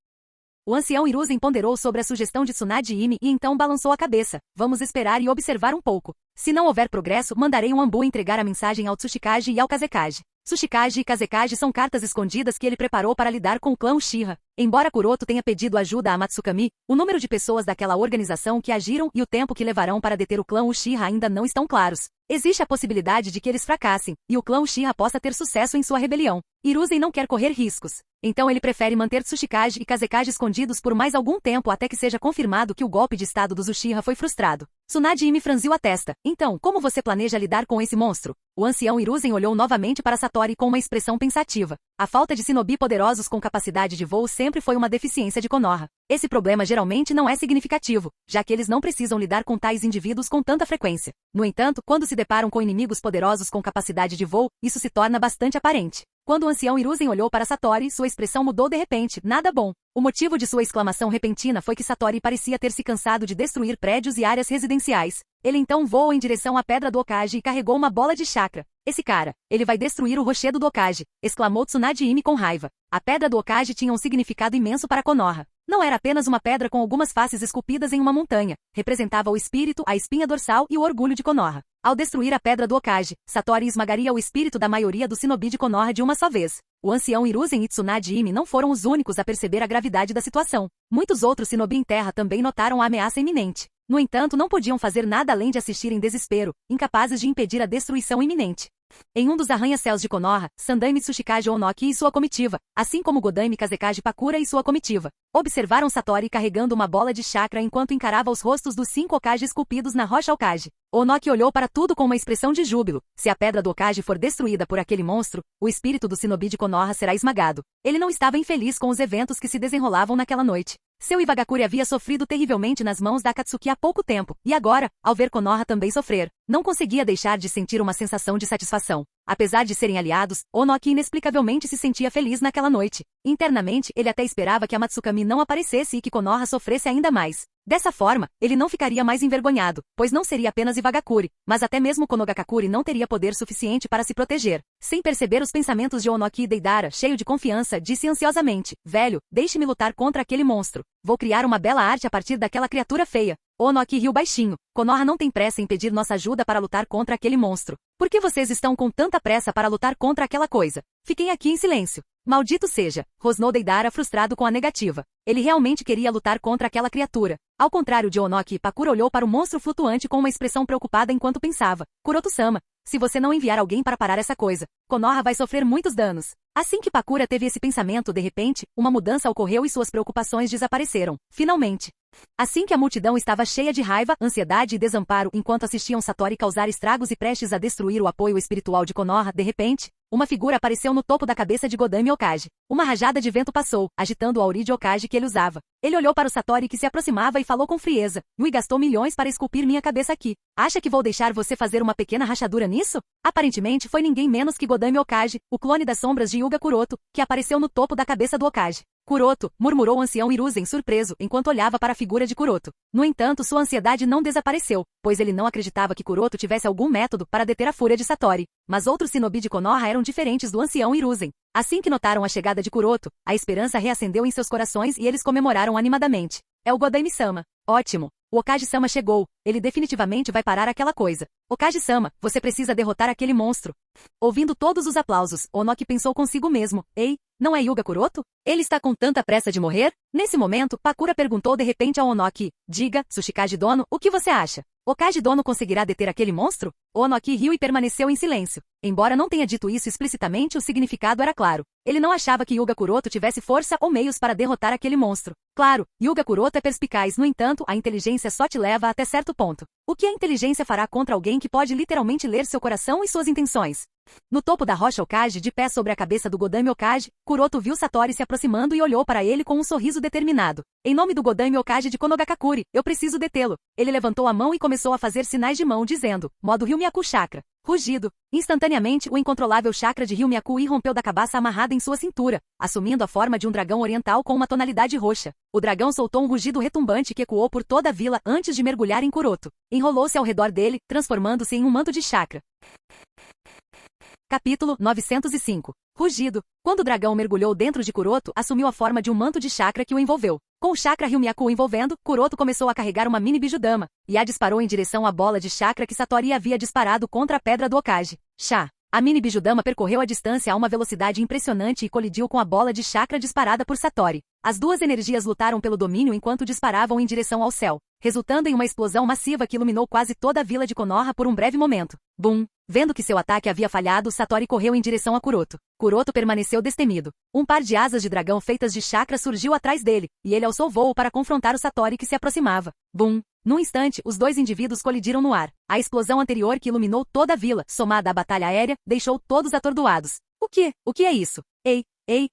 O ancião Hiruzen ponderou sobre a sugestão de Tsunade Imi e então balançou a cabeça. Vamos esperar e observar um pouco. Se não houver progresso, mandarei um Ambu entregar a mensagem ao Tsuchikage e ao Kazekage. Tsuchikage e Kazekage são cartas escondidas que ele preparou para lidar com o clã Uchiha. Embora Kuroto tenha pedido ajuda a Matsukami, o número de pessoas daquela organização que agiram e o tempo que levarão para deter o clã Uchiha ainda não estão claros. Existe a possibilidade de que eles fracassem, e o clã Uchiha possa ter sucesso em sua rebelião. Hiruzen não quer correr riscos. Então ele prefere manter Tsuchikage e Kazekage escondidos por mais algum tempo até que seja confirmado que o golpe de estado dos Uchiha foi frustrado. Tsunade Imi franziu a testa. Então, como você planeja lidar com esse monstro? O ancião Hiruzen olhou novamente para Satori com uma expressão pensativa. A falta de shinobi poderosos com capacidade de voo sempre foi uma deficiência de Konoha. Esse problema geralmente não é significativo, já que eles não precisam lidar com tais indivíduos com tanta frequência. No entanto, quando se deparam com inimigos poderosos com capacidade de voo, isso se torna bastante aparente. Quando o ancião Hiruzen olhou para Satori, sua expressão mudou de repente. Nada bom. O motivo de sua exclamação repentina foi que Satori parecia ter se cansado de destruir prédios e áreas residenciais. Ele então voou em direção à pedra do Hokage e carregou uma bola de chakra. Esse cara, ele vai destruir o rochedo do Hokage, exclamou Tsunade Imi com raiva. A pedra do Hokage tinha um significado imenso para Konoha. Não era apenas uma pedra com algumas faces esculpidas em uma montanha. Representava o espírito, a espinha dorsal e o orgulho de Konoha. Ao destruir a pedra do Hokage, Satori esmagaria o espírito da maioria do shinobi de Konoha de uma só vez. O ancião Hiruzen e Tsunade Imi não foram os únicos a perceber a gravidade da situação. Muitos outros shinobi em terra também notaram a ameaça iminente. No entanto, não podiam fazer nada além de assistir em desespero, incapazes de impedir a destruição iminente. Em um dos arranha-céus de Konoha, Sandai Mitsushikage Onoki e sua comitiva, assim como Godai Kazekage Pakura e sua comitiva, observaram Satori carregando uma bola de chakra enquanto encarava os rostos dos 5 Hokage esculpidos na rocha Hokage. Onoki olhou para tudo com uma expressão de júbilo. Se a pedra do Hokage for destruída por aquele monstro, o espírito do shinobi de Konoha será esmagado. Ele não estava infeliz com os eventos que se desenrolavam naquela noite. Seu Iwagakure havia sofrido terrivelmente nas mãos da Akatsuki há pouco tempo, e agora, ao ver Konoha também sofrer, não conseguia deixar de sentir uma sensação de satisfação. Apesar de serem aliados, Onoki inexplicavelmente se sentia feliz naquela noite. Internamente, ele até esperava que a Matsukami não aparecesse e que Konoha sofresse ainda mais. Dessa forma, ele não ficaria mais envergonhado, pois não seria apenas Iwagakure, mas até mesmo Konogakakure não teria poder suficiente para se proteger. Sem perceber os pensamentos de Onoki, Deidara, cheio de confiança, disse ansiosamente: "Velho, deixe-me lutar contra aquele monstro. Vou criar uma bela arte a partir daquela criatura feia." Onoki riu baixinho. "Konoha não tem pressa em pedir nossa ajuda para lutar contra aquele monstro. Por que vocês estão com tanta pressa para lutar contra aquela coisa? Fiquem aqui em silêncio." "Maldito seja", rosnou Deidara frustrado com a negativa. Ele realmente queria lutar contra aquela criatura. Ao contrário de Onoki, Pakura olhou para o monstro flutuante com uma expressão preocupada enquanto pensava: "Kuroto-sama, se você não enviar alguém para parar essa coisa, Konoha vai sofrer muitos danos." Assim que Pakura teve esse pensamento, de repente, uma mudança ocorreu e suas preocupações desapareceram. Finalmente. Assim que a multidão estava cheia de raiva, ansiedade e desamparo enquanto assistiam Satori causar estragos e prestes a destruir o apoio espiritual de Konoha, de repente, uma figura apareceu no topo da cabeça de Godami Hokage. Uma rajada de vento passou, agitando o auri de Hokage que ele usava. Ele olhou para o Satori que se aproximava e falou com frieza: "Yui gastou milhões para esculpir minha cabeça aqui. Acha que vou deixar você fazer uma pequena rachadura nisso?" Aparentemente foi ninguém menos que Godami Hokage, o clone das sombras de Hyuga Kuroto, que apareceu no topo da cabeça do Hokage. "Kuroto", murmurou o ancião Hiruzen surpreso enquanto olhava para a figura de Kuroto. No entanto, sua ansiedade não desapareceu, pois ele não acreditava que Kuroto tivesse algum método para deter a fúria de Satori. Mas outros shinobi de Konoha eram diferentes do ancião Hiruzen. Assim que notaram a chegada de Kuroto, a esperança reacendeu em seus corações e eles comemoraram animadamente. "É o Godai-sama. Ótimo. O Hokage-sama chegou. Ele definitivamente vai parar aquela coisa. Hokage-sama, você precisa derrotar aquele monstro." Ouvindo todos os aplausos, Onoki pensou consigo mesmo: "Ei, não é Hyuga Kuroto? Ele está com tanta pressa de morrer?" Nesse momento, Pakura perguntou de repente a Onoki: "Diga, Tsuchikage Dono, o que você acha? Hokage Dono conseguirá deter aquele monstro?" Onoki riu e permaneceu em silêncio. Embora não tenha dito isso explicitamente, o significado era claro. Ele não achava que Hyuga Kuroto tivesse força ou meios para derrotar aquele monstro. Claro, Hyuga Kuroto é perspicaz, no entanto, a inteligência só te leva até certo ponto. O que a inteligência fará contra alguém que pode literalmente ler seu coração e suas intenções? No topo da rocha Hokage, de pé sobre a cabeça do Godami Hokage, Kuroto viu Satori se aproximando e olhou para ele com um sorriso determinado. "Em nome do Godami Hokage de Konogakakure, eu preciso detê-lo." Ele levantou a mão e começou a fazer sinais de mão dizendo: "Modo Ryumyaku Chakra." Rugido. Instantaneamente, o incontrolável chakra de Ryumyaku irrompeu da cabaça amarrada em sua cintura, assumindo a forma de um dragão oriental com uma tonalidade roxa. O dragão soltou um rugido retumbante que ecoou por toda a vila antes de mergulhar em Kuroto. Enrolou-se ao redor dele, transformando-se em um manto de chakra. Capítulo 905. Rugido. Quando o dragão mergulhou dentro de Kuroto, assumiu a forma de um manto de chakra que o envolveu. Com o chakra Ryumyaku envolvendo, Kuroto começou a carregar uma mini bijudama, e a disparou em direção à bola de chakra que Satori havia disparado contra a pedra do Hokage. Chá. A mini bijudama percorreu a distância a uma velocidade impressionante e colidiu com a bola de chakra disparada por Satori. As duas energias lutaram pelo domínio enquanto disparavam em direção ao céu, resultando em uma explosão massiva que iluminou quase toda a vila de Konoha por um breve momento. Bum! Vendo que seu ataque havia falhado, Satori correu em direção a Kuroto. Kuroto permaneceu destemido. Um par de asas de dragão feitas de chakra surgiu atrás dele, e ele alçou voo para confrontar o Satori que se aproximava. Bum! Num instante, os dois indivíduos colidiram no ar. A explosão anterior que iluminou toda a vila, somada à batalha aérea, deixou todos atordoados. O que? O que é isso? Ei,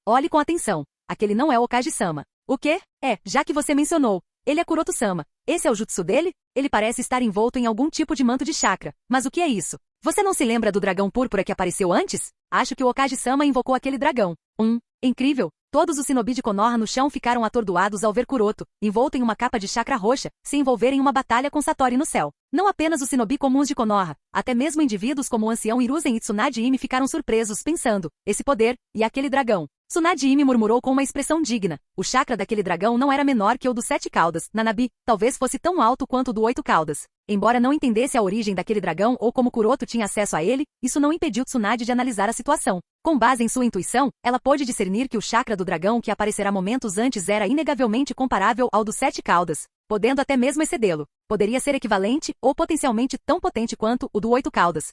olhe com atenção. Aquele não é o Hokage-sama. O quê? Já que você mencionou. Ele é Kuroto-sama. Esse é o jutsu dele? Ele parece estar envolto em algum tipo de manto de chakra. Mas o que é isso? Você não se lembra do dragão púrpura que apareceu antes? Acho que o Hokage-sama invocou aquele dragão. Incrível! Todos os shinobi de Konoha no chão ficaram atordoados ao ver Kuroto, envolto em uma capa de chakra roxa, se envolver em uma batalha com Satori no céu. Não apenas os shinobi comuns de Konoha, até mesmo indivíduos como o ancião Hiruzen e Tsunade Imi ficaram surpresos, pensando: esse poder, e aquele dragão. Tsunade Imi murmurou com uma expressão digna. O chakra daquele dragão não era menor que o do 7 caudas, Nanabi, talvez fosse tão alto quanto o do 8 caudas. Embora não entendesse a origem daquele dragão ou como Kuroto tinha acesso a ele, isso não impediu Tsunade de analisar a situação. Com base em sua intuição, ela pôde discernir que o chakra do dragão que aparecerá momentos antes era inegavelmente comparável ao do 7 caudas, podendo até mesmo excedê-lo. Poderia ser equivalente, ou potencialmente tão potente quanto, o do 8 caudas.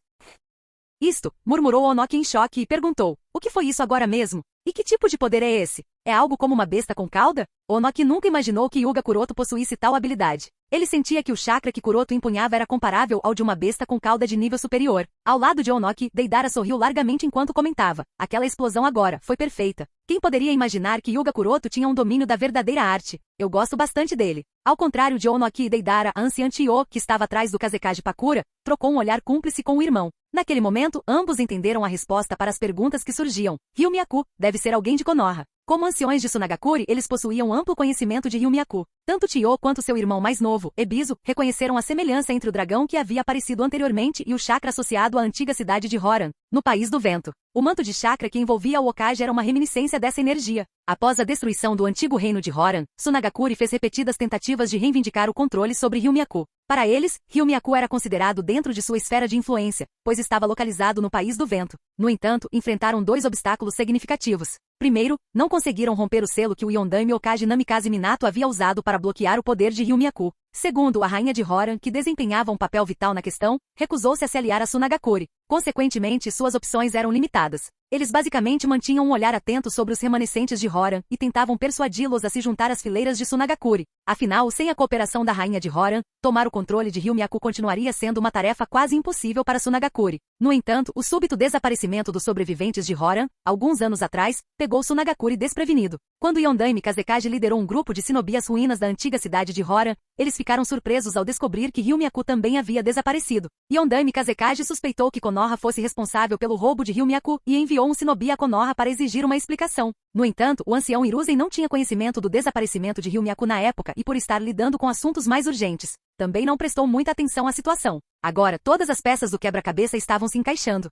Isto, murmurou Onoki em choque e perguntou, o que foi isso agora mesmo? E que tipo de poder é esse? É algo como uma besta com cauda? Onoki nunca imaginou que Hyuga Kuroto possuísse tal habilidade. Ele sentia que o chakra que Kuroto empunhava era comparável ao de uma besta com cauda de nível superior. Ao lado de Onoki, Deidara sorriu largamente enquanto comentava. Aquela explosão agora foi perfeita. Quem poderia imaginar que Hyuga Kuroto tinha um domínio da verdadeira arte? Eu gosto bastante dele. Ao contrário de Onoki e Deidara, a anciã Chiyo, que estava atrás do Kazekage Pakura, trocou um olhar cúmplice com o irmão. Naquele momento, ambos entenderam a resposta para as perguntas que surgiam. Ryumiaku deve ser alguém de Konoha. Como anciões de Sunagakure, eles possuíam amplo conhecimento de Ryumiaku. Tanto Chiyo quanto seu irmão mais novo, Ebisu, reconheceram a semelhança entre o dragão que havia aparecido anteriormente e o chakra associado à antiga cidade de Horan, no País do Vento. O manto de chakra que envolvia o Hokage era uma reminiscência dessa energia. Após a destruição do antigo reino de Horan, Sunagakure fez repetidas tentativas de reivindicar o controle sobre Ryumiaku. Para eles, Ryumiaku era considerado dentro de sua esfera de influência, pois estava localizado no País do Vento. No entanto, enfrentaram dois obstáculos significativos. Primeiro, não conseguiram romper o selo que o Yondaime Hokage Namikaze Minato havia usado para bloquear o poder de Ryumiaku. Segundo, a rainha de Horan, que desempenhava um papel vital na questão, recusou-se a se aliar a Sunagakure. Consequentemente, suas opções eram limitadas. Eles basicamente mantinham um olhar atento sobre os remanescentes de Horan e tentavam persuadi-los a se juntar às fileiras de Sunagakure. Afinal, sem a cooperação da rainha de Horan, tomar o controle de Ryumiaku continuaria sendo uma tarefa quase impossível para Sunagakure. No entanto, o súbito desaparecimento dos sobreviventes de Horan, alguns anos atrás, pegou Sunagakure desprevenido. Quando Yondaime Kazekage liderou um grupo de shinobi às ruínas da antiga cidade de Horan, eles ficaram surpresos ao descobrir que Ryumiaku também havia desaparecido. Yondaime Kazekage suspeitou que Konoha fosse responsável pelo roubo de Ryumiaku e enviou um shinobi a Konoha para exigir uma explicação. No entanto, o ancião Hiruzen não tinha conhecimento do desaparecimento de Ryumiaku na época e por estar lidando com assuntos mais urgentes, também não prestou muita atenção à situação. Agora, todas as peças do quebra-cabeça estavam se encaixando.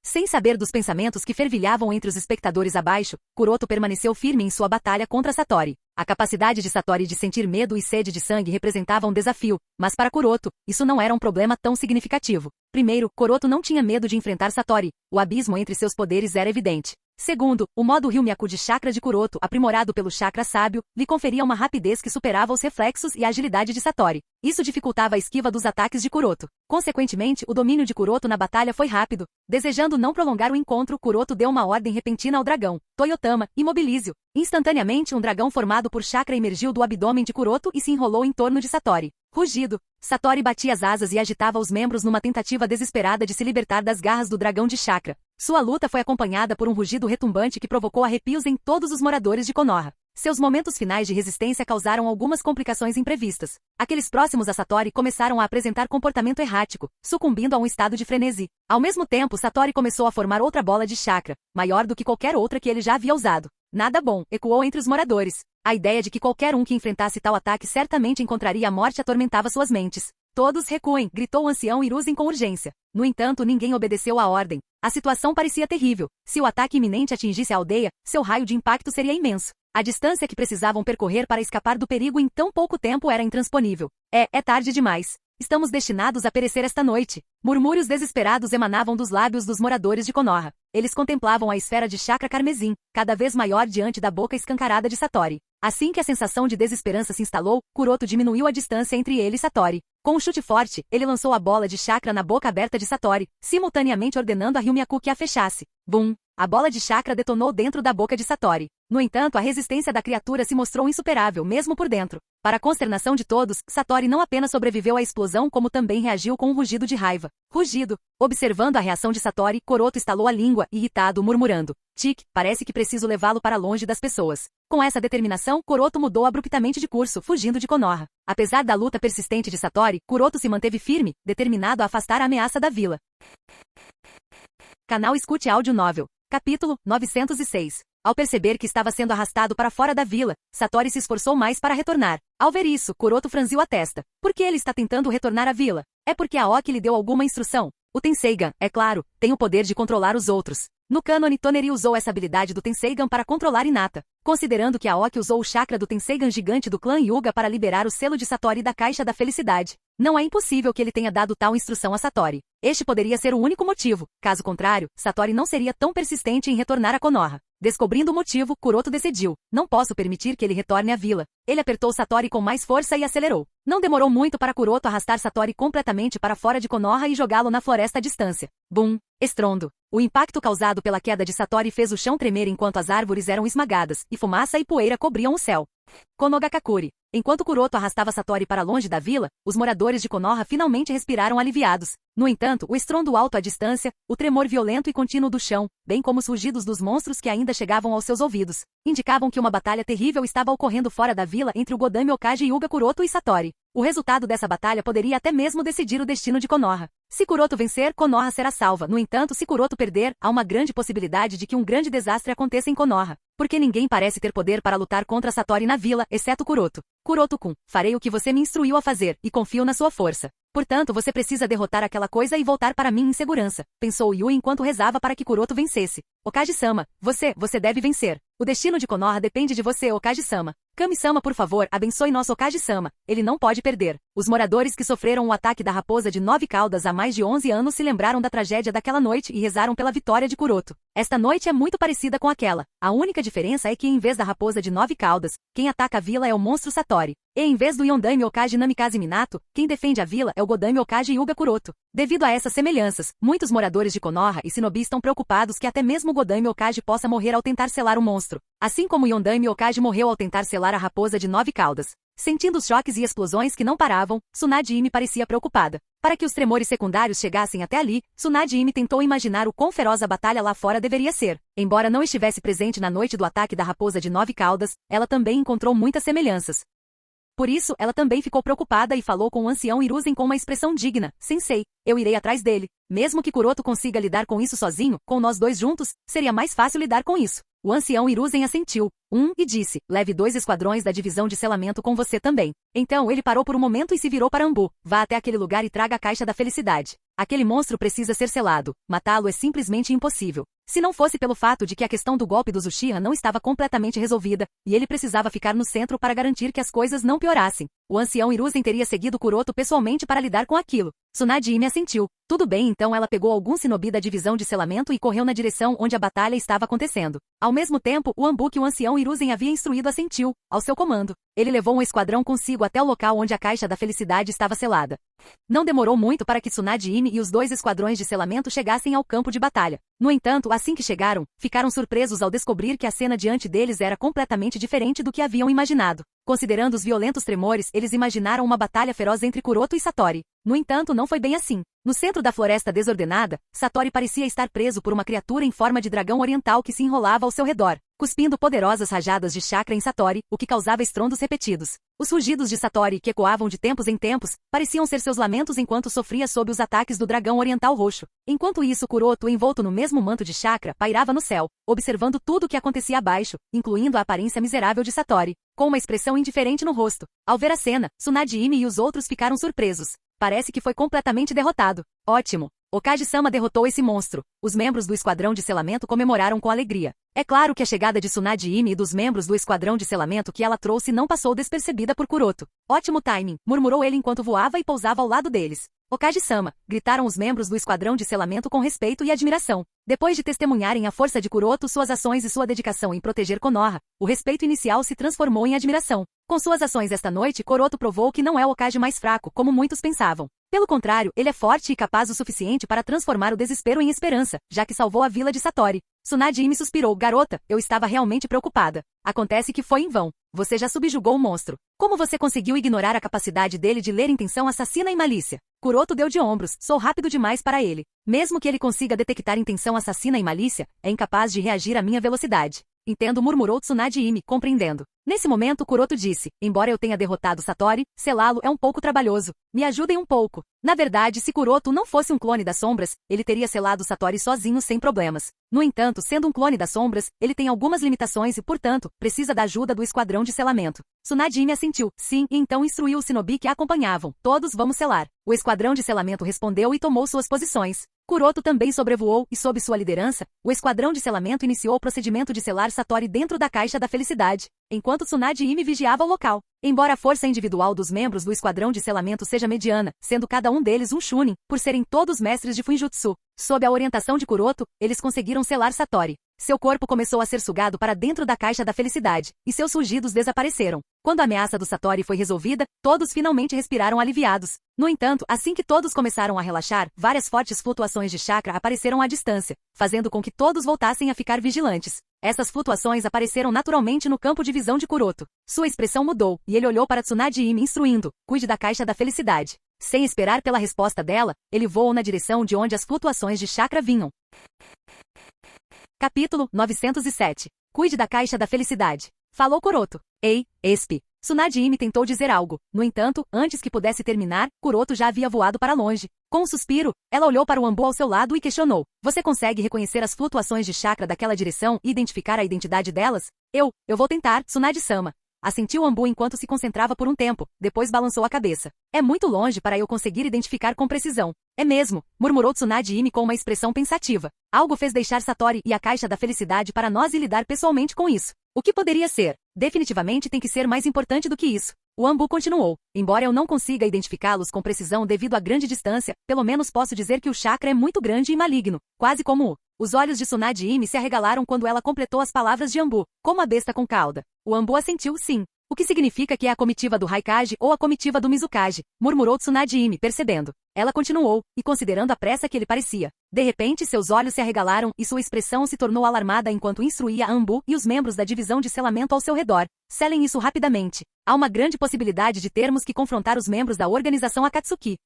Sem saber dos pensamentos que fervilhavam entre os espectadores abaixo, Kuroto permaneceu firme em sua batalha contra Satori. A capacidade de Satori de sentir medo e sede de sangue representava um desafio, mas para Kuroto, isso não era um problema tão significativo. Primeiro, Kuroto não tinha medo de enfrentar Satori. O abismo entre seus poderes era evidente. Segundo, o modo Ryumiaku de chakra de Kuroto, aprimorado pelo chakra sábio, lhe conferia uma rapidez que superava os reflexos e a agilidade de Satori. Isso dificultava a esquiva dos ataques de Kuroto. Consequentemente, o domínio de Kuroto na batalha foi rápido. Desejando não prolongar o encontro, Kuroto deu uma ordem repentina ao dragão. Toyotama, imobilize-o. Instantaneamente, um dragão formado por chakra emergiu do abdômen de Kuroto e se enrolou em torno de Satori. Rugido. Satori batia as asas e agitava os membros numa tentativa desesperada de se libertar das garras do dragão de chakra. Sua luta foi acompanhada por um rugido retumbante que provocou arrepios em todos os moradores de Konoha. Seus momentos finais de resistência causaram algumas complicações imprevistas. Aqueles próximos a Satori começaram a apresentar comportamento errático, sucumbindo a um estado de frenesi. Ao mesmo tempo, Satori começou a formar outra bola de chakra, maior do que qualquer outra que ele já havia usado. Nada bom, ecoou entre os moradores. A ideia de que qualquer um que enfrentasse tal ataque certamente encontraria a morte atormentava suas mentes. Todos recuem, gritou o ancião Hiruzen com urgência. No entanto, ninguém obedeceu à ordem. A situação parecia terrível. Se o ataque iminente atingisse a aldeia, seu raio de impacto seria imenso. A distância que precisavam percorrer para escapar do perigo em tão pouco tempo era intransponível. É tarde demais. Estamos destinados a perecer esta noite. Murmúrios desesperados emanavam dos lábios dos moradores de Konoha. Eles contemplavam a esfera de chakra carmesim, cada vez maior diante da boca escancarada de Satori. Assim que a sensação de desesperança se instalou, Kuroto diminuiu a distância entre ele e Satori. Com um chute forte, ele lançou a bola de chakra na boca aberta de Satori, simultaneamente ordenando a Ryumiaku que a fechasse. Bum! A bola de chakra detonou dentro da boca de Satori. No entanto, a resistência da criatura se mostrou insuperável, mesmo por dentro. Para a consternação de todos, Satori não apenas sobreviveu à explosão como também reagiu com um rugido de raiva. Rugido. Observando a reação de Satori, Kuroto estalou a língua, irritado, murmurando. Tic, parece que preciso levá-lo para longe das pessoas. Com essa determinação, Kuroto mudou abruptamente de curso, fugindo de Konoha. Apesar da luta persistente de Satori, Kuroto se manteve firme, determinado a afastar a ameaça da vila. Canal Escute Áudio Novel. Capítulo 906. Ao perceber que estava sendo arrastado para fora da vila, Satori se esforçou mais para retornar. Ao ver isso, Kuroto franziu a testa. Por que ele está tentando retornar à vila? É porque a Aoki lhe deu alguma instrução. O Tenseigan, é claro, tem o poder de controlar os outros. No cânone, Toneri usou essa habilidade do Tenseigan para controlar Hinata. Considerando que a Aoki usou o chakra do Tenseigan gigante do clã Hyuga para liberar o selo de Satori da Caixa da Felicidade, não é impossível que ele tenha dado tal instrução a Satori. Este poderia ser o único motivo. Caso contrário, Satori não seria tão persistente em retornar a Konoha. Descobrindo o motivo, Kuroto decidiu: não posso permitir que ele retorne à vila. Ele apertou Satori com mais força e acelerou. Não demorou muito para Kuroto arrastar Satori completamente para fora de Konoha e jogá-lo na floresta à distância. Bum! Estrondo. O impacto causado pela queda de Satori fez o chão tremer enquanto as árvores eram esmagadas, e fumaça e poeira cobriam o céu. Konogakakuri. Enquanto Kuroto arrastava Satori para longe da vila, os moradores de Konoha finalmente respiraram aliviados. No entanto, o estrondo alto à distância, o tremor violento e contínuo do chão, bem como os rugidos dos monstros que ainda chegavam aos seus ouvidos, indicavam que uma batalha terrível estava ocorrendo fora da vila entre o Godami Okage Yuga Kuroto e Satori. O resultado dessa batalha poderia até mesmo decidir o destino de Konoha. Se Kuroto vencer, Konoha será salva. No entanto, se Kuroto perder, há uma grande possibilidade de que um grande desastre aconteça em Konoha. Porque ninguém parece ter poder para lutar contra Satori na vila, exceto Kuroto. Kuroto-kun, farei o que você me instruiu a fazer, e confio na sua força. Portanto, você precisa derrotar aquela coisa e voltar para mim em segurança, pensou Yui enquanto rezava para que Kuroto vencesse. Okage-sama, você deve vencer. O destino de Konoha depende de você, Okage-sama. Kami-sama, por favor, abençoe nosso Okage-sama. Ele não pode perder. Os moradores que sofreram o ataque da raposa de 9 caudas há mais de 11 anos se lembraram da tragédia daquela noite e rezaram pela vitória de Kuroto. Esta noite é muito parecida com aquela. A única diferença é que em vez da raposa de 9 caudas, quem ataca a vila é o monstro Satori. E em vez do Yondaime Okage Namikaze Minato, quem defende a vila é o Godami Okage Yuga Kuroto. Devido a essas semelhanças, muitos moradores de Konoha e Shinobi estão preocupados que até mesmo o Godami Okage possa morrer ao tentar selar o monstro. Assim como Yondaime Okage morreu ao tentar selar a raposa de 9 caudas. Sentindo os choques e explosões que não paravam, Tsunade-ime parecia preocupada. Para que os tremores secundários chegassem até ali, Tsunade-ime tentou imaginar o quão feroz a batalha lá fora deveria ser. Embora não estivesse presente na noite do ataque da raposa de 9 caudas, ela também encontrou muitas semelhanças. Por isso, ela também ficou preocupada e falou com o ancião Hiruzen com uma expressão digna: Sensei, eu irei atrás dele. Mesmo que Kuroto consiga lidar com isso sozinho, com nós dois juntos, seria mais fácil lidar com isso. O ancião Hiruzen assentiu, e disse: leve 2 esquadrões da divisão de selamento com você também. Então ele parou por um momento e se virou para Ambu. Vá até aquele lugar e traga a caixa da felicidade. Aquele monstro precisa ser selado. Matá-lo é simplesmente impossível. Se não fosse pelo fato de que a questão do golpe dos Uchiha não estava completamente resolvida, e ele precisava ficar no centro para garantir que as coisas não piorassem, o ancião Hiruzen teria seguido Kuroto pessoalmente para lidar com aquilo. Tsunade-ime assentiu. Tudo bem, então ela pegou algum shinobi da divisão de selamento e correu na direção onde a batalha estava acontecendo. Ao mesmo tempo, o Ambu que o ancião Hiruzen havia instruído assentiu, ao seu comando. Ele levou um esquadrão consigo até o local onde a caixa da felicidade estava selada. Não demorou muito para que Tsunade-ime e os 2 esquadrões de selamento chegassem ao campo de batalha. No entanto, assim que chegaram, ficaram surpresos ao descobrir que a cena diante deles era completamente diferente do que haviam imaginado. Considerando os violentos tremores, eles imaginaram uma batalha feroz entre Kuroto e Satori. No entanto, não foi bem assim. No centro da floresta desordenada, Satori parecia estar preso por uma criatura em forma de dragão oriental que se enrolava ao seu redor, cuspindo poderosas rajadas de chakra em Satori, o que causava estrondos repetidos. Os rugidos de Satori, que ecoavam de tempos em tempos, pareciam ser seus lamentos enquanto sofria sob os ataques do dragão oriental roxo. Enquanto isso, Kuroto, envolto no mesmo manto de chakra, pairava no céu, observando tudo o que acontecia abaixo, incluindo a aparência miserável de Satori, com uma expressão indiferente no rosto. Ao ver a cena, Tsunade-ime e os outros ficaram surpresos. Parece que foi completamente derrotado. Ótimo! Okage-sama derrotou esse monstro. Os membros do esquadrão de selamento comemoraram com alegria. É claro que a chegada de Tsunade-ime e dos membros do esquadrão de selamento que ela trouxe não passou despercebida por Kuroto. Ótimo timing, murmurou ele enquanto voava e pousava ao lado deles. Okage-sama, gritaram os membros do esquadrão de selamento com respeito e admiração. Depois de testemunharem a força de Kuroto, suas ações e sua dedicação em proteger Konoha, o respeito inicial se transformou em admiração. Com suas ações esta noite, Kuroto provou que não é o Okage mais fraco, como muitos pensavam. Pelo contrário, ele é forte e capaz o suficiente para transformar o desespero em esperança, já que salvou a vila de Satori. Tsunade-ime suspirou. Garota, eu estava realmente preocupada. Acontece que foi em vão. Você já subjugou o monstro. Como você conseguiu ignorar a capacidade dele de ler intenção assassina e malícia? Kuroto deu de ombros. Sou rápido demais para ele. Mesmo que ele consiga detectar intenção assassina e malícia, é incapaz de reagir à minha velocidade. Entendo, murmurou Tsunade-ime, compreendendo. Nesse momento, Kuroto disse: embora eu tenha derrotado Satori, selá-lo é um pouco trabalhoso. Me ajudem um pouco. Na verdade, se Kuroto não fosse um clone das sombras, ele teria selado Satori sozinho sem problemas. No entanto, sendo um clone das sombras, ele tem algumas limitações e, portanto, precisa da ajuda do esquadrão de selamento. Tsunade-ime assentiu. Sim, e então instruiu os shinobi que a acompanhavam. Todos vamos selar. O esquadrão de selamento respondeu e tomou suas posições. Kuroto também sobrevoou e, sob sua liderança, o esquadrão de selamento iniciou o procedimento de selar Satori dentro da Caixa da Felicidade, enquanto Tsunade Ime vigiava o local. Embora a força individual dos membros do esquadrão de selamento seja mediana, sendo cada um deles um Chunin, por serem todos mestres de Fuinjutsu, sob a orientação de Kuroto, eles conseguiram selar Satori. Seu corpo começou a ser sugado para dentro da Caixa da Felicidade, e seus rugidos desapareceram. Quando a ameaça do Satori foi resolvida, todos finalmente respiraram aliviados. No entanto, assim que todos começaram a relaxar, várias fortes flutuações de chakra apareceram à distância, fazendo com que todos voltassem a ficar vigilantes. Essas flutuações apareceram naturalmente no campo de visão de Kuroto. Sua expressão mudou, e ele olhou para Tsunade Ime instruindo: cuide da Caixa da Felicidade. Sem esperar pela resposta dela, ele voou na direção de onde as flutuações de chakra vinham. Capítulo 907. Cuide da Caixa da Felicidade. Falou Kuroto. Ei, Esp. Tsunade Ime tentou dizer algo. No entanto, antes que pudesse terminar, Kuroto já havia voado para longe. Com um suspiro, ela olhou para o Anbu ao seu lado e questionou: você consegue reconhecer as flutuações de chakra daquela direção e identificar a identidade delas? Eu vou tentar, Tsunade-sama. Assentiu Anbu enquanto se concentrava por um tempo, depois balançou a cabeça. É muito longe para eu conseguir identificar com precisão. É mesmo, murmurou Tsunade Ime com uma expressão pensativa. Algo fez deixar Satori e a Caixa da Felicidade para nós e lidar pessoalmente com isso. O que poderia ser? Definitivamente tem que ser mais importante do que isso. O Anbu continuou. Embora eu não consiga identificá-los com precisão devido à grande distância, pelo menos posso dizer que o chakra é muito grande e maligno, quase como o... Os olhos de Tsunade Ime se arregalaram quando ela completou as palavras de Anbu, como a besta com cauda. O Anbu assentiu sim. O que significa que é a comitiva do Raikage ou a comitiva do Mizukage, murmurou Tsunade Ime, percebendo. Ela continuou, e considerando a pressa que ele parecia. De repente seus olhos se arregalaram e sua expressão se tornou alarmada enquanto instruía Anbu e os membros da divisão de selamento ao seu redor. Selem isso rapidamente. Há uma grande possibilidade de termos que confrontar os membros da organização Akatsuki.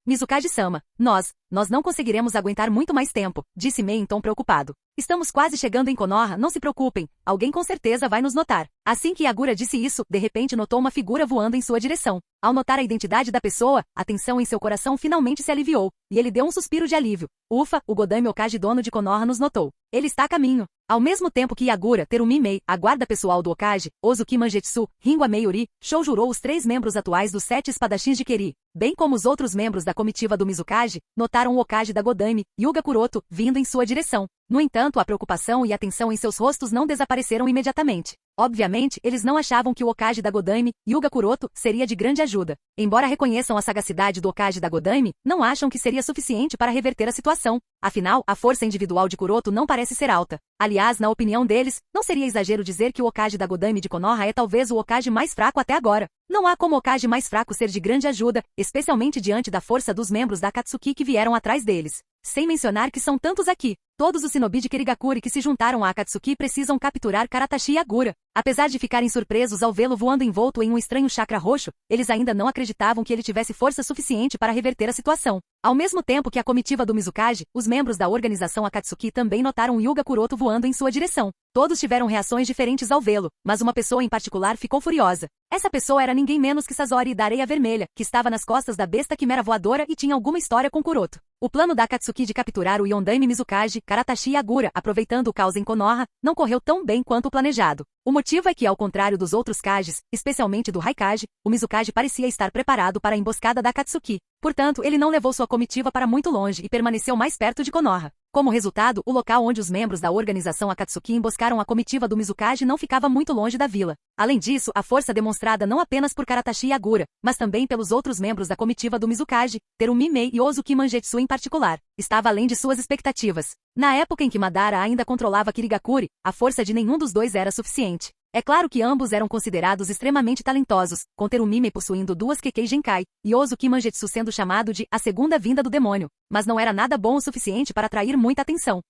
Mizukage-sama, nós não conseguiremos aguentar muito mais tempo, disse Mei em tom preocupado. Estamos quase chegando em Konoha, não se preocupem, alguém com certeza vai nos notar. Assim que Yagura disse isso, de repente notou uma figura voando em sua direção. Ao notar a identidade da pessoa, a tensão em seu coração finalmente se aliviou, e ele deu um suspiro de alívio. Ufa, o Godami Okage dono de Konoha nos notou. Ele está a caminho. Ao mesmo tempo que Yagura, Terumi Mei, a guarda pessoal do Okage, Ozuki Mangetsu, Ringo Meiuri, Shoujuro os 3 membros atuais dos 7 espadachins de Keri, bem como os outros membros da comitiva do Mizukage, notaram o Okage da Godami, Yuga Kuroto, vindo em sua direção. No entanto, a preocupação e a tensão em seus rostos não desapareceram imediatamente. Obviamente, eles não achavam que o Okage da Godami, Yuga Kuroto, seria de grande ajuda. Embora reconheçam a sagacidade do Okage da Godami, não acham que seria suficiente para reverter a situação. Afinal, a força individual de Kuroto não parece ser alta. Aliás, na opinião deles, não seria exagero dizer que o Okage da Godami de Konoha é talvez o Okage mais fraco até agora. Não há como o Okage mais fraco ser de grande ajuda, especialmente diante da força dos membros da Akatsuki que vieram atrás deles. Sem mencionar que são tantos aqui. Todos os shinobi de Kirigakuri que se juntaram a Akatsuki precisam capturar Karatashi Yagura. Apesar de ficarem surpresos ao vê-lo voando envolto em um estranho chakra roxo, eles ainda não acreditavam que ele tivesse força suficiente para reverter a situação. Ao mesmo tempo que a comitiva do Mizukage, os membros da organização Akatsuki também notaram Yuga Kuroto voando em sua direção. Todos tiveram reações diferentes ao vê-lo, mas uma pessoa em particular ficou furiosa. Essa pessoa era ninguém menos que Sasori da Areia Vermelha, que estava nas costas da besta quimera voadora e tinha alguma história com Kuroto. O plano da Akatsuki de capturar o Yondaime Mizukage, Karatashi Yagura, aproveitando o caos em Konoha, não correu tão bem quanto o planejado. O motivo é que, ao contrário dos outros Kages, especialmente do Raikage, o Mizukage parecia estar preparado para a emboscada da Akatsuki. Portanto, ele não levou sua comitiva para muito longe e permaneceu mais perto de Konoha. Como resultado, o local onde os membros da organização Akatsuki emboscaram a comitiva do Mizukage não ficava muito longe da vila. Além disso, a força demonstrada não apenas por Karatashi Yagura, mas também pelos outros membros da comitiva do Mizukage, Terumi Mei e Ozuki Mangetsu em particular, estava além de suas expectativas. Na época em que Madara ainda controlava Kirigakuri, a força de nenhum dos dois era suficiente. É claro que ambos eram considerados extremamente talentosos, com Terumi Mei possuindo 2 Kekkei Genkai, e Ozuki Mangetsu sendo chamado de a segunda vinda do demônio, mas não era nada bom o suficiente para atrair muita atenção.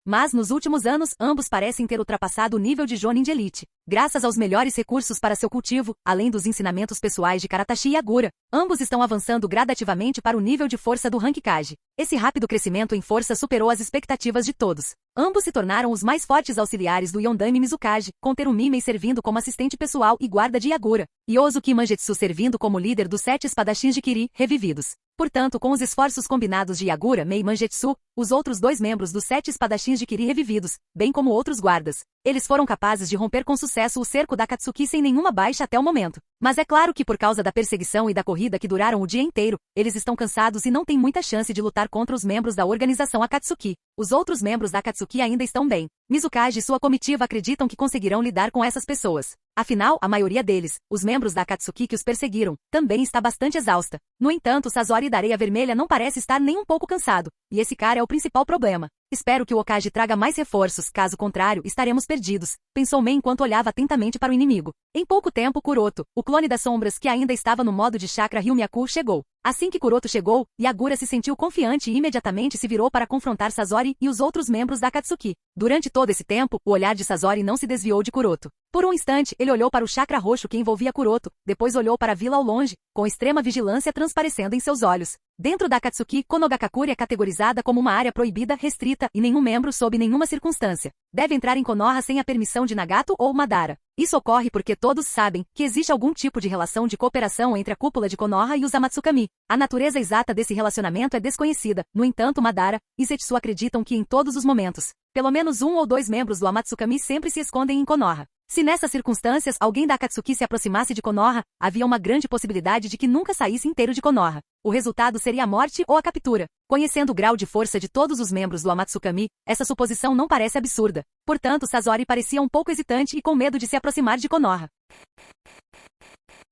Mas nos últimos anos, ambos parecem ter ultrapassado o nível de Jonin de elite. Graças aos melhores recursos para seu cultivo, além dos ensinamentos pessoais de Karatashi e Yagura, ambos estão avançando gradativamente para o nível de força do Rank Kage. Esse rápido crescimento em força superou as expectativas de todos. Ambos se tornaram os mais fortes auxiliares do Yondaime Mizukage, com Terumi Mei servindo como assistente pessoal e guarda de Yagura, e Ozuki Mangetsu servindo como líder dos 7 espadachins de Kiri, revividos. Portanto, com os esforços combinados de Yagura, Mei e Mangetsu, os outros 2 membros dos 7 espadachins de Kiri revividos, bem como outros guardas, Eles foram capazes de romper com sucesso o cerco da Akatsuki sem nenhuma baixa até o momento. Mas é claro que por causa da perseguição e da corrida que duraram o dia inteiro, eles estão cansados e não têm muita chance de lutar contra os membros da organização Akatsuki. Os outros membros da Akatsuki ainda estão bem. Mizukage e sua comitiva acreditam que conseguirão lidar com essas pessoas. Afinal, a maioria deles, os membros da Akatsuki que os perseguiram, também está bastante exausta. No entanto, Sasori da Areia Vermelha não parece estar nem um pouco cansado, e esse cara é o principal problema. Espero que o Hokage traga mais reforços, caso contrário, estaremos perdidos, pensou Mei enquanto olhava atentamente para o inimigo. Em pouco tempo, Kuroto, o clone das sombras que ainda estava no modo de chakra Ryumyaku, chegou. Assim que Kuroto chegou, Yagura se sentiu confiante e imediatamente se virou para confrontar Sasori e os outros membros da Akatsuki. Durante todo esse tempo, o olhar de Sasori não se desviou de Kuroto. Por um instante, ele olhou para o chakra roxo que envolvia Kuroto, depois olhou para a vila ao longe, com extrema vigilância transparecendo em seus olhos. Dentro da Akatsuki, Konogakakuri é categorizada como uma área proibida, restrita, e nenhum membro sob nenhuma circunstância deve entrar em Konoha sem a permissão de Nagato ou Madara. Isso ocorre porque todos sabem que existe algum tipo de relação de cooperação entre a cúpula de Konoha e os Amatsukami. A natureza exata desse relacionamento é desconhecida, no entanto Madara e Zetsu acreditam que em todos os momentos, pelo menos um ou dois membros do Amatsukami sempre se escondem em Konoha. Se nessas circunstâncias alguém da Akatsuki se aproximasse de Konoha, havia uma grande possibilidade de que nunca saísse inteiro de Konoha. O resultado seria a morte ou a captura. Conhecendo o grau de força de todos os membros do Amatsukami, essa suposição não parece absurda. Portanto, Sasori parecia um pouco hesitante e com medo de se aproximar de Konoha.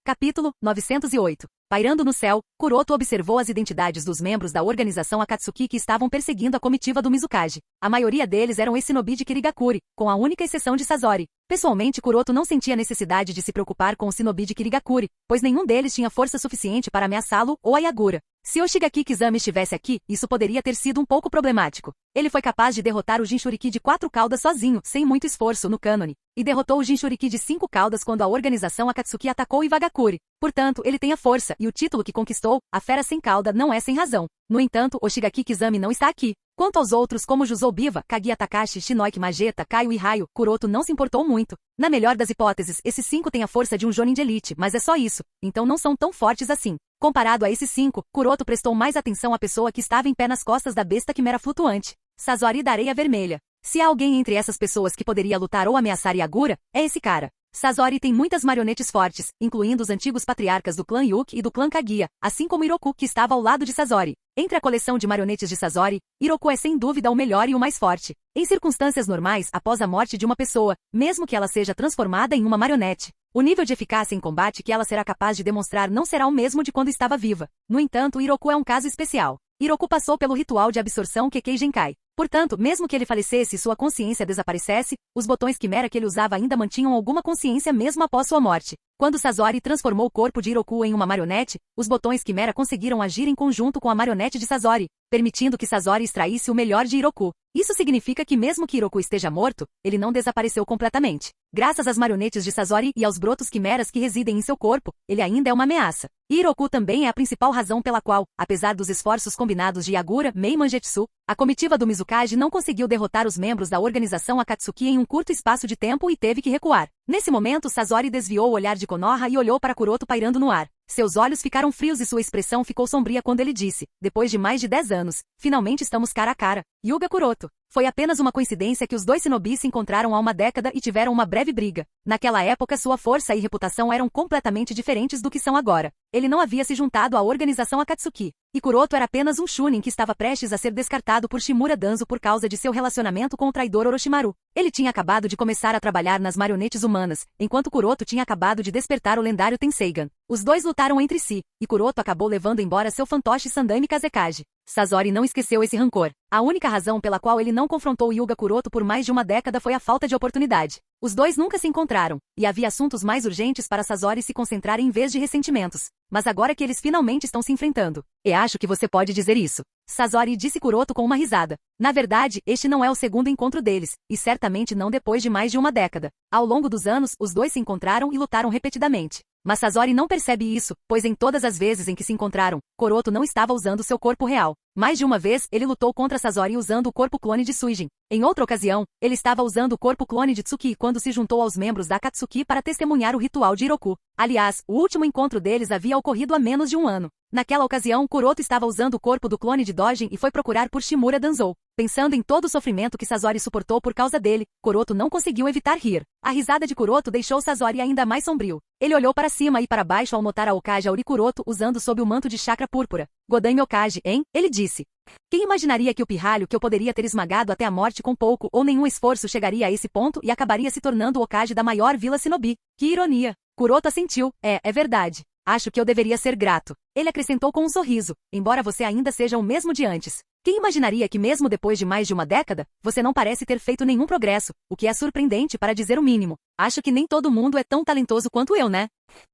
Capítulo 908. Pairando no céu, Kuroto observou as identidades dos membros da organização Akatsuki que estavam perseguindo a comitiva do Mizukage. A maioria deles eram ex-shinobi de Kirigakuri, com a única exceção de Sasori. Pessoalmente, Kuroto não sentia necessidade de se preocupar com o shinobi de Kirigakuri, pois nenhum deles tinha força suficiente para ameaçá-lo ou a Yagura. Se Oshigaki Kizami estivesse aqui, isso poderia ter sido um pouco problemático. Ele foi capaz de derrotar o Jinchuriki de 4 caudas sozinho, sem muito esforço no cânone, e derrotou o Jinchuriki de 5 caudas quando a organização Akatsuki atacou Iwagakuri. Portanto, ele tem a força, e o título que conquistou, a fera sem cauda, não é sem razão. No entanto, Oshigaki Kizami não está aqui. Quanto aos outros como Juzou Biva, Kaguya Takashi, Shinoiki Mageta, Kaio e Raio, Kuroto não se importou muito. Na melhor das hipóteses, esses 5 têm a força de um Jonin de elite, mas é só isso, então não são tão fortes assim. Comparado a esses 5, Kuroto prestou mais atenção à pessoa que estava em pé nas costas da besta quimera flutuante. Sasori da Areia Vermelha. Se há alguém entre essas pessoas que poderia lutar ou ameaçar Yagura, é esse cara. Sasori tem muitas marionetes fortes, incluindo os antigos patriarcas do clã Yuki e do clã Kaguya, assim como Iroku, que estava ao lado de Sasori. Entre a coleção de marionetes de Sasori, Iroku é sem dúvida o melhor e o mais forte. Em circunstâncias normais, após a morte de uma pessoa, mesmo que ela seja transformada em uma marionete, o nível de eficácia em combate que ela será capaz de demonstrar não será o mesmo de quando estava viva. No entanto, Iroku é um caso especial. Iroku passou pelo ritual de absorção Kekkei Genkai. Portanto, mesmo que ele falecesse e sua consciência desaparecesse, os botões quimera que ele usava ainda mantinham alguma consciência mesmo após sua morte. Quando Sasori transformou o corpo de Iroku em uma marionete, os botões quimera conseguiram agir em conjunto com a marionete de Sasori, permitindo que Sasori extraísse o melhor de Iroku. Isso significa que mesmo que Iroku esteja morto, ele não desapareceu completamente. Graças às marionetes de Sasori e aos brotos quimeras que residem em seu corpo, ele ainda é uma ameaça. E Iroku também é a principal razão pela qual, apesar dos esforços combinados de Yagura, Mei e Mangetsu, a comitiva do Mizukage não conseguiu derrotar os membros da organização Akatsuki em um curto espaço de tempo e teve que recuar. Nesse momento, Sasori desviou o olhar de Konoha e olhou para Kuroto pairando no ar. Seus olhos ficaram frios e sua expressão ficou sombria quando ele disse, depois de mais de 10 anos, finalmente estamos cara a cara. Yuga Kuroto. Foi apenas uma coincidência que os dois shinobis se encontraram há uma década e tiveram uma breve briga. Naquela época sua força e reputação eram completamente diferentes do que são agora. Ele não havia se juntado à organização Akatsuki. E Kuroto era apenas um Chunin que estava prestes a ser descartado por Shimura Danzo por causa de seu relacionamento com o traidor Orochimaru. Ele tinha acabado de começar a trabalhar nas marionetes humanas, enquanto Kuroto tinha acabado de despertar o lendário Tenseigan. Os dois lutaram entre si, e Kuroto acabou levando embora seu fantoche Sandaime Kazekage. Sasori não esqueceu esse rancor. A única razão pela qual ele não confrontou Yuga Kuroto por mais de uma década foi a falta de oportunidade. Os dois nunca se encontraram, e havia assuntos mais urgentes para Sasori se concentrar em vez de ressentimentos. Mas agora que eles finalmente estão se enfrentando, eu acho que você pode dizer isso. Sasori disse Kuroto com uma risada. Na verdade, este não é o segundo encontro deles, e certamente não depois de mais de uma década. Ao longo dos anos, os dois se encontraram e lutaram repetidamente. Mas Sasori não percebe isso, pois em todas as vezes em que se encontraram, Kuroto não estava usando seu corpo real. Mais de uma vez, ele lutou contra Sasori usando o corpo clone de Suijin. Em outra ocasião, ele estava usando o corpo clone de Tsuki quando se juntou aos membros da Akatsuki para testemunhar o ritual de Iroku. Aliás, o último encontro deles havia ocorrido há menos de um ano. Naquela ocasião, Kuroto estava usando o corpo do clone de Dojin e foi procurar por Shimura Danzou. Pensando em todo o sofrimento que Sasori suportou por causa dele, Kuroto não conseguiu evitar rir. A risada de Kuroto deixou Sasori ainda mais sombrio. Ele olhou para cima e para baixo ao notar a Hokage Auri Kuroto usando sob o manto de chakra púrpura. Godaime Hokage, hein? Ele disse. Quem imaginaria que o pirralho que eu poderia ter esmagado até a morte com pouco ou nenhum esforço chegaria a esse ponto e acabaria se tornando o Hokage da maior vila Shinobi? Que ironia. Kuroto assentiu. É verdade. Acho que eu deveria ser grato. Ele acrescentou com um sorriso, embora você ainda seja o mesmo de antes. Quem imaginaria que mesmo depois de mais de uma década, você não parece ter feito nenhum progresso, o que é surpreendente para dizer o mínimo. Acho que nem todo mundo é tão talentoso quanto eu, né?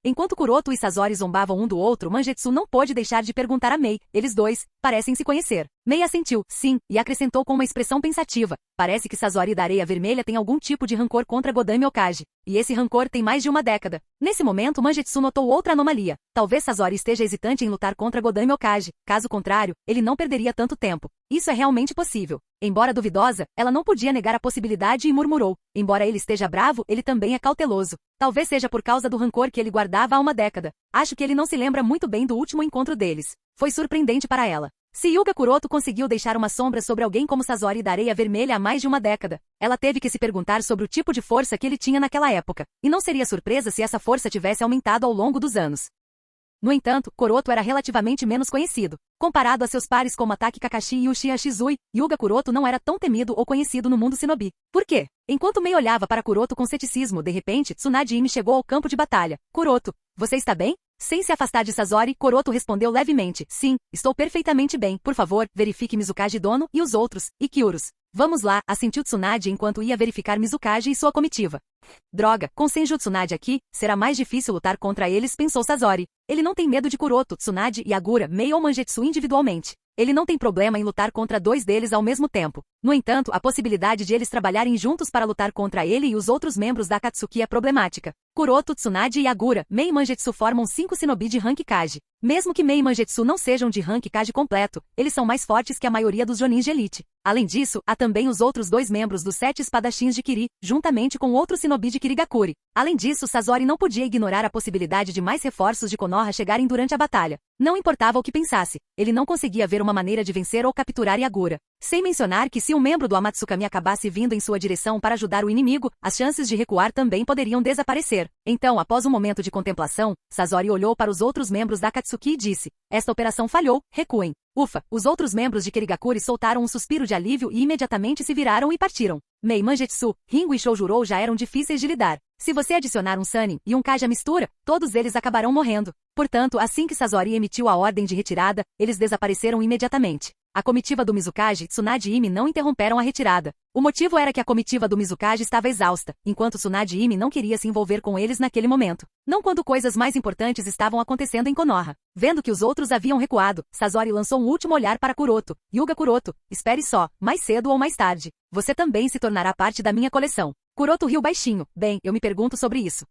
Enquanto Kuroto e Sasori zombavam um do outro, Mangetsu não pôde deixar de perguntar a Mei. Eles dois parecem se conhecer. Mei assentiu, sim, e acrescentou com uma expressão pensativa. Parece que Sasori da Areia Vermelha tem algum tipo de rancor contra Godaime Hokage. E esse rancor tem mais de uma década. Nesse momento, Mangetsu notou outra anomalia. Talvez Sasori esteja hesitante em lutar contra Godaime Hokage. Caso contrário, ele não perderia tanto tempo. Isso é realmente possível. Embora duvidosa, ela não podia negar a possibilidade e murmurou. Embora ele esteja bravo, ele também é cauteloso. Talvez seja por causa do rancor que ele guardava há uma década. Acho que ele não se lembra muito bem do último encontro deles. Foi surpreendente para ela. Se Hyuga Kuroto conseguiu deixar uma sombra sobre alguém como Sasori da Areia Vermelha há mais de uma década, ela teve que se perguntar sobre o tipo de força que ele tinha naquela época. E não seria surpresa se essa força tivesse aumentado ao longo dos anos. No entanto, Kuroto era relativamente menos conhecido. Comparado a seus pares como Ataki Kakashi e Uchiha Shizui, Hyuga Kuroto não era tão temido ou conhecido no mundo Shinobi. Por quê? Enquanto Mei olhava para Kuroto com ceticismo, de repente, Tsunade Imi chegou ao campo de batalha. Kuroto, você está bem? Sem se afastar de Sasori, Kuroto respondeu levemente. Sim, estou perfeitamente bem. Por favor, verifique Mizukage Dono e os outros, e Kyurus. Vamos lá, assentiu Tsunade enquanto ia verificar Mizukage e sua comitiva. Droga, com Senju Tsunade aqui, será mais difícil lutar contra eles, pensou Sasori. Ele não tem medo de Kuroto, Tsunade e Agura, Mei ou Mangetsu individualmente. Ele não tem problema em lutar contra dois deles ao mesmo tempo. No entanto, a possibilidade de eles trabalharem juntos para lutar contra ele e os outros membros da Akatsuki é problemática. Kuroto, Tsunade e Agura, Mei e Mangetsu formam 5 shinobi de rank Kage. Mesmo que Mei e Mangetsu não sejam de rank Kage completo, eles são mais fortes que a maioria dos Jonins de elite. Além disso, há também os outros 2 membros dos 7 espadachins de Kiri, juntamente com outro shinobi de Kirigakuri. Além disso, Sasori não podia ignorar a possibilidade de mais reforços de Konoha chegarem durante a batalha. Não importava o que pensasse, ele não conseguia ver uma maneira de vencer ou capturar Yagura. Sem mencionar que se um membro do Amatsukami acabasse vindo em sua direção para ajudar o inimigo, as chances de recuar também poderiam desaparecer. Então, após um momento de contemplação, Sasori olhou para os outros membros da Akatsuki e disse: esta operação falhou, recuem. Ufa, os outros membros de Kirigakuri soltaram um suspiro de alívio e imediatamente se viraram e partiram. Mei, Mangetsu, Ringo e Shoujuro já eram difíceis de lidar. Se você adicionar um Sannin e um Kage à mistura, todos eles acabarão morrendo. Portanto, assim que Sasori emitiu a ordem de retirada, eles desapareceram imediatamente. A comitiva do Mizukage, Tsunade e Imi não interromperam a retirada. O motivo era que a comitiva do Mizukage estava exausta, enquanto Tsunade e Imi não queria se envolver com eles naquele momento. Não quando coisas mais importantes estavam acontecendo em Konoha. Vendo que os outros haviam recuado, Sasori lançou um último olhar para Kuroto. Hyuga Kuroto, espere só, mais cedo ou mais tarde. Você também se tornará parte da minha coleção. Kuroto riu baixinho. Bem, eu me pergunto sobre isso.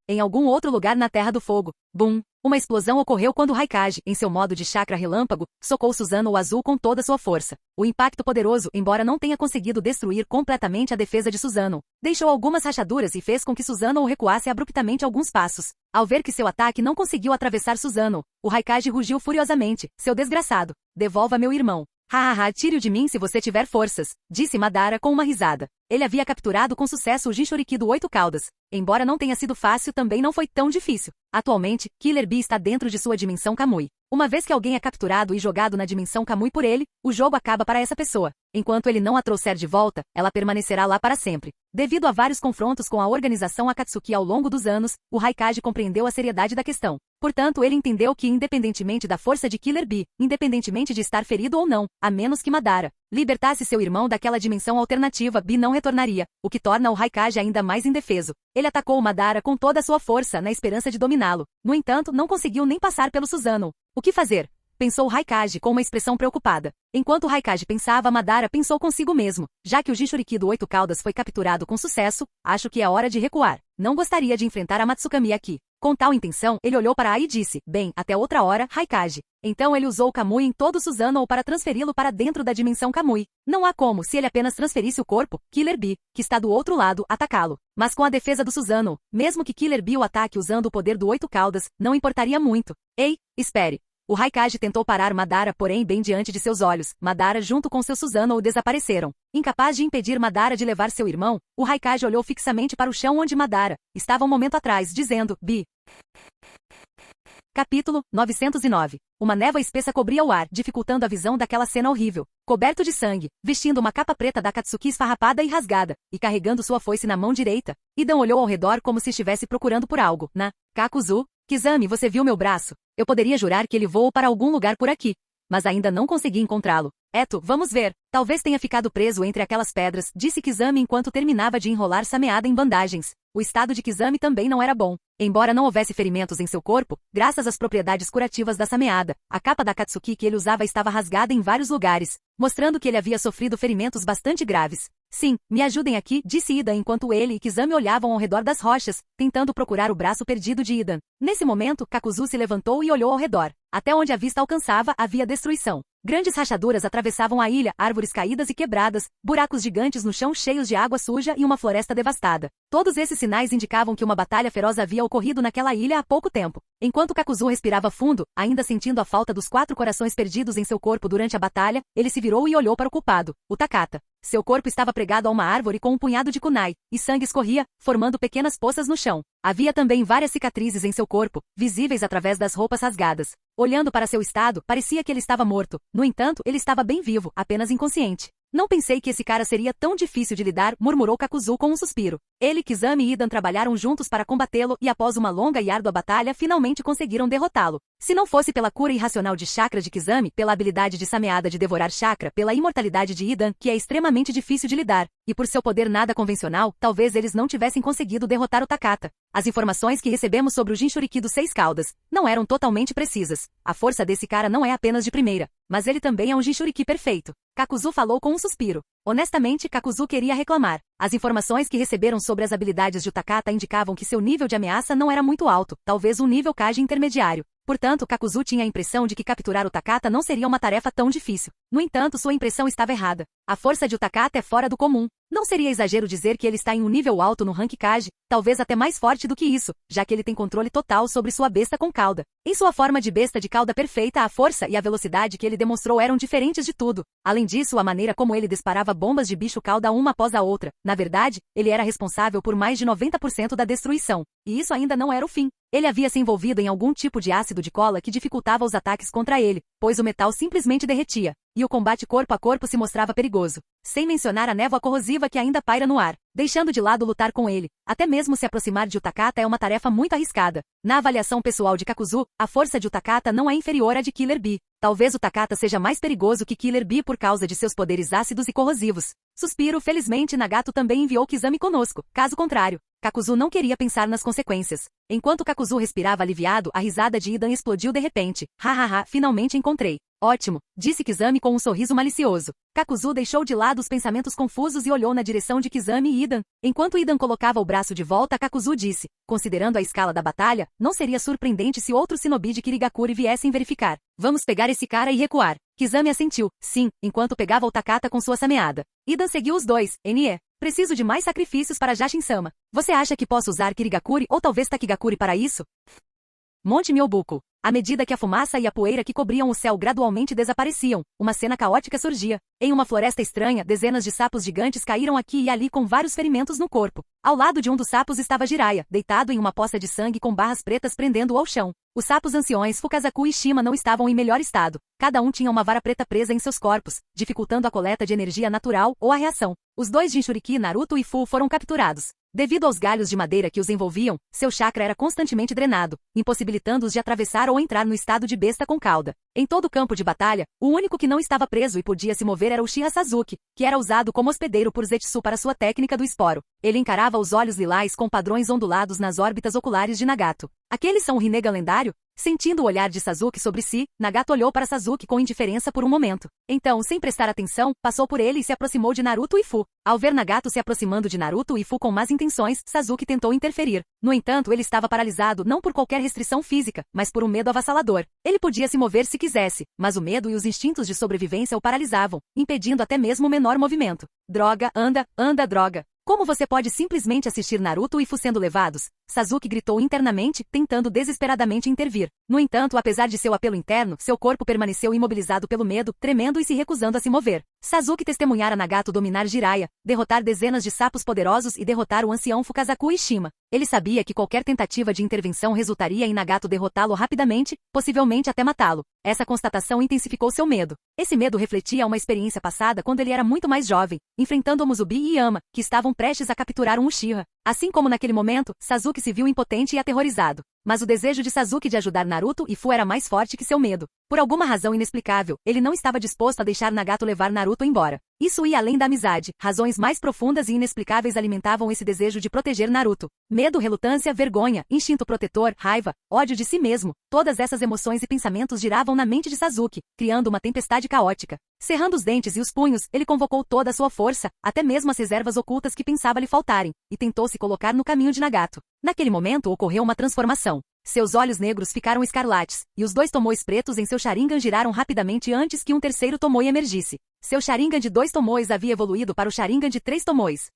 Em algum outro lugar na Terra do Fogo. Bum! Uma explosão ocorreu quando Raikage, em seu modo de chakra relâmpago, socou Susanoo o azul com toda sua força. O impacto poderoso, embora não tenha conseguido destruir completamente a defesa de Susanoo, deixou algumas rachaduras e fez com que Susanoo recuasse abruptamente alguns passos. Ao ver que seu ataque não conseguiu atravessar Susanoo, o Raikage rugiu furiosamente. Seu desgraçado! Devolva meu irmão! Hahaha, tire-o de mim se você tiver forças, disse Madara com uma risada. Ele havia capturado com sucesso o Jinchuriki do 8 caudas. Embora não tenha sido fácil, também não foi tão difícil. Atualmente, Killer Bee está dentro de sua dimensão Kamui. Uma vez que alguém é capturado e jogado na dimensão Kamui por ele, o jogo acaba para essa pessoa. Enquanto ele não a trouxer de volta, ela permanecerá lá para sempre. Devido a vários confrontos com a organização Akatsuki ao longo dos anos, o Raikage compreendeu a seriedade da questão. Portanto, ele entendeu que independentemente da força de Killer Bee, independentemente de estar ferido ou não, a menos que Madara libertasse seu irmão daquela dimensão alternativa, Bee não retornaria, o que torna o Raikage ainda mais indefeso. Ele atacou Madara com toda a sua força na esperança de dominá-lo. No entanto, não conseguiu nem passar pelo Susanoo. O que fazer? Pensou Raikage com uma expressão preocupada. Enquanto Raikage pensava, Madara pensou consigo mesmo. Já que o Jinchuriki do 8 caudas foi capturado com sucesso, acho que é hora de recuar. Não gostaria de enfrentar a Matsukami aqui. Com tal intenção, ele olhou para Ai e disse: bem, até outra hora, Raikage. Então ele usou o Kamui em todo Susanoo para transferi-lo para dentro da dimensão Kamui. Não há como, se ele apenas transferisse o corpo, Killer Bee, que está do outro lado, atacá-lo. Mas com a defesa do Susanoo, mesmo que Killer Bee o ataque usando o poder do 8 caudas, não importaria muito. Ei, espere. O Raikage tentou parar Madara, porém bem diante de seus olhos, Madara junto com seu Susanoo desapareceram. Incapaz de impedir Madara de levar seu irmão, o Raikage olhou fixamente para o chão onde Madara estava um momento atrás, dizendo, Bi. Capítulo 909. Uma névoa espessa cobria o ar, dificultando a visão daquela cena horrível. Coberto de sangue, vestindo uma capa preta da Akatsuki esfarrapada e rasgada, e carregando sua foice na mão direita, Idan olhou ao redor como se estivesse procurando por algo. Kakuzu, Kizami, você viu meu braço? Eu poderia jurar que ele voou para algum lugar por aqui. Mas ainda não consegui encontrá-lo. Eto, vamos ver. Talvez tenha ficado preso entre aquelas pedras, disse Kizami enquanto terminava de enrolar Sameada em bandagens. O estado de Kizami também não era bom. Embora não houvesse ferimentos em seu corpo, graças às propriedades curativas da Sameada, a capa da Akatsuki que ele usava estava rasgada em vários lugares, mostrando que ele havia sofrido ferimentos bastante graves. Sim, me ajudem aqui, disse Idan enquanto ele e Kizami olhavam ao redor das rochas, tentando procurar o braço perdido de Idan. Nesse momento, Kakuzu se levantou e olhou ao redor. Até onde a vista alcançava, havia destruição. Grandes rachaduras atravessavam a ilha, árvores caídas e quebradas, buracos gigantes no chão cheios de água suja e uma floresta devastada. Todos esses sinais indicavam que uma batalha feroz havia ocorrido naquela ilha há pouco tempo. Enquanto Kakuzu respirava fundo, ainda sentindo a falta dos 4 corações perdidos em seu corpo durante a batalha, ele se virou e olhou para o culpado, o Takata. Seu corpo estava pregado a uma árvore com um punhado de kunai, e sangue escorria, formando pequenas poças no chão. Havia também várias cicatrizes em seu corpo, visíveis através das roupas rasgadas. Olhando para seu estado, parecia que ele estava morto. No entanto, ele estava bem vivo, apenas inconsciente. Não pensei que esse cara seria tão difícil de lidar, murmurou Kakuzu com um suspiro. Ele, Kizami e Idan trabalharam juntos para combatê-lo e após uma longa e árdua batalha finalmente conseguiram derrotá-lo. Se não fosse pela cura irracional de chakra de Kizami, pela habilidade de Sameada de devorar chakra, pela imortalidade de Idan, que é extremamente difícil de lidar, e por seu poder nada convencional, talvez eles não tivessem conseguido derrotar o Takata. As informações que recebemos sobre o Jinchuriki dos 6 caudas não eram totalmente precisas. A força desse cara não é apenas de primeira, mas ele também é um Jinchuriki perfeito. Kakuzu falou com um suspiro. Honestamente, Kakuzu queria reclamar. As informações que receberam sobre as habilidades de Takata indicavam que seu nível de ameaça não era muito alto, talvez um nível Kage intermediário. Portanto, Kakuzu tinha a impressão de que capturar o Takata não seria uma tarefa tão difícil. No entanto, sua impressão estava errada. A força de Takata é fora do comum. Não seria exagero dizer que ele está em um nível alto no rank Kage, talvez até mais forte do que isso, já que ele tem controle total sobre sua besta com cauda. Em sua forma de besta de cauda perfeita, a força e a velocidade que ele demonstrou eram diferentes de tudo. Além disso, a maneira como ele disparava bombas de bicho cauda uma após a outra. Na verdade, ele era responsável por mais de 90% da destruição. E isso ainda não era o fim. Ele havia se envolvido em algum tipo de ácido de cola que dificultava os ataques contra ele, pois o metal simplesmente derretia, e o combate corpo a corpo se mostrava perigoso. Sem mencionar a névoa corrosiva que ainda paira no ar. Deixando de lado lutar com ele, até mesmo se aproximar de Utakata é uma tarefa muito arriscada. Na avaliação pessoal de Kakuzu, a força de Utakata não é inferior à de Killer Bee. Talvez o Takata seja mais perigoso que Killer Bee por causa de seus poderes ácidos e corrosivos. Suspiro, felizmente Nagato também enviou Kizami conosco, caso contrário. Kakuzu não queria pensar nas consequências. Enquanto Kakuzu respirava aliviado, a risada de Idan explodiu de repente. Hahaha, finalmente encontrei. Ótimo, disse Kizami com um sorriso malicioso. Kakuzu deixou de lado os pensamentos confusos e olhou na direção de Kizami e Idan. Enquanto Idan colocava o braço de volta, Kakuzu disse, considerando a escala da batalha, não seria surpreendente se outro shinobi de Kirigakuri viessem verificar. Vamos pegar esse cara e recuar. Kizami assentiu, sim, enquanto pegava o Takata com sua Sameada. Idan seguiu os dois, NE. Preciso de mais sacrifícios para Jashin-sama. Você acha que posso usar Kirigakuri ou talvez Takigakuri para isso? Monte Myobuku. À medida que a fumaça e a poeira que cobriam o céu gradualmente desapareciam, uma cena caótica surgia. Em uma floresta estranha, dezenas de sapos gigantes caíram aqui e ali com vários ferimentos no corpo. Ao lado de um dos sapos estava Jiraiya, deitado em uma poça de sangue com barras pretas prendendo-o ao chão. Os sapos anciões Fukazaku e Shima não estavam em melhor estado. Cada um tinha uma vara preta presa em seus corpos, dificultando a coleta de energia natural ou a reação. Os dois Jinchuriki, Naruto e Fu foram capturados. Devido aos galhos de madeira que os envolviam, seu chakra era constantemente drenado, impossibilitando-os de atravessar ou entrar no estado de besta com cauda. Em todo o campo de batalha, o único que não estava preso e podia se mover era o Uchiha Sasuke, que era usado como hospedeiro por Zetsu para sua técnica do esporo. Ele encarava os olhos lilás com padrões ondulados nas órbitas oculares de Nagato. Aqueles são o Rinnegan lendário? Sentindo o olhar de Sasuke sobre si, Nagato olhou para Sasuke com indiferença por um momento. Então, sem prestar atenção, passou por ele e se aproximou de Naruto e Fu. Ao ver Nagato se aproximando de Naruto e Fu com más intenções, Sasuke tentou interferir. No entanto, ele estava paralisado não por qualquer restrição física, mas por um medo avassalador. Ele podia se mover se quisesse, mas o medo e os instintos de sobrevivência o paralisavam, impedindo até mesmo o menor movimento. Droga, anda, droga. Como você pode simplesmente assistir Naruto e Fu sendo levados? Sasuke gritou internamente, tentando desesperadamente intervir. No entanto, apesar de seu apelo interno, seu corpo permaneceu imobilizado pelo medo, tremendo e se recusando a se mover. Sasuke testemunhara Nagato dominar Jiraiya, derrotar dezenas de sapos poderosos e derrotar o ancião Fukazaku e Shima. Ele sabia que qualquer tentativa de intervenção resultaria em Nagato derrotá-lo rapidamente, possivelmente até matá-lo. Essa constatação intensificou seu medo. Esse medo refletia uma experiência passada quando ele era muito mais jovem, enfrentando o Musubi e Yama, que estavam prestes a capturar um Uchiha. Assim como naquele momento, Sasuke se viu impotente e aterrorizado. Mas o desejo de Sasuke de ajudar Naruto e Fu era mais forte que seu medo. Por alguma razão inexplicável, ele não estava disposto a deixar Nagato levar Naruto embora. Isso ia além da amizade. Razões mais profundas e inexplicáveis alimentavam esse desejo de proteger Naruto. Medo, relutância, vergonha, instinto protetor, raiva, ódio de si mesmo. Todas essas emoções e pensamentos giravam na mente de Sasuke, criando uma tempestade caótica. Cerrando os dentes e os punhos, ele convocou toda a sua força, até mesmo as reservas ocultas que pensava lhe faltarem, e tentou se colocar no caminho de Nagato. Naquele momento ocorreu uma transformação. Seus olhos negros ficaram escarlates, e os 2 tomoes pretos em seu Sharingan giraram rapidamente antes que um terceiro tomoe emergisse. Seu Sharingan de 2 tomoes havia evoluído para o Sharingan de 3 tomoes.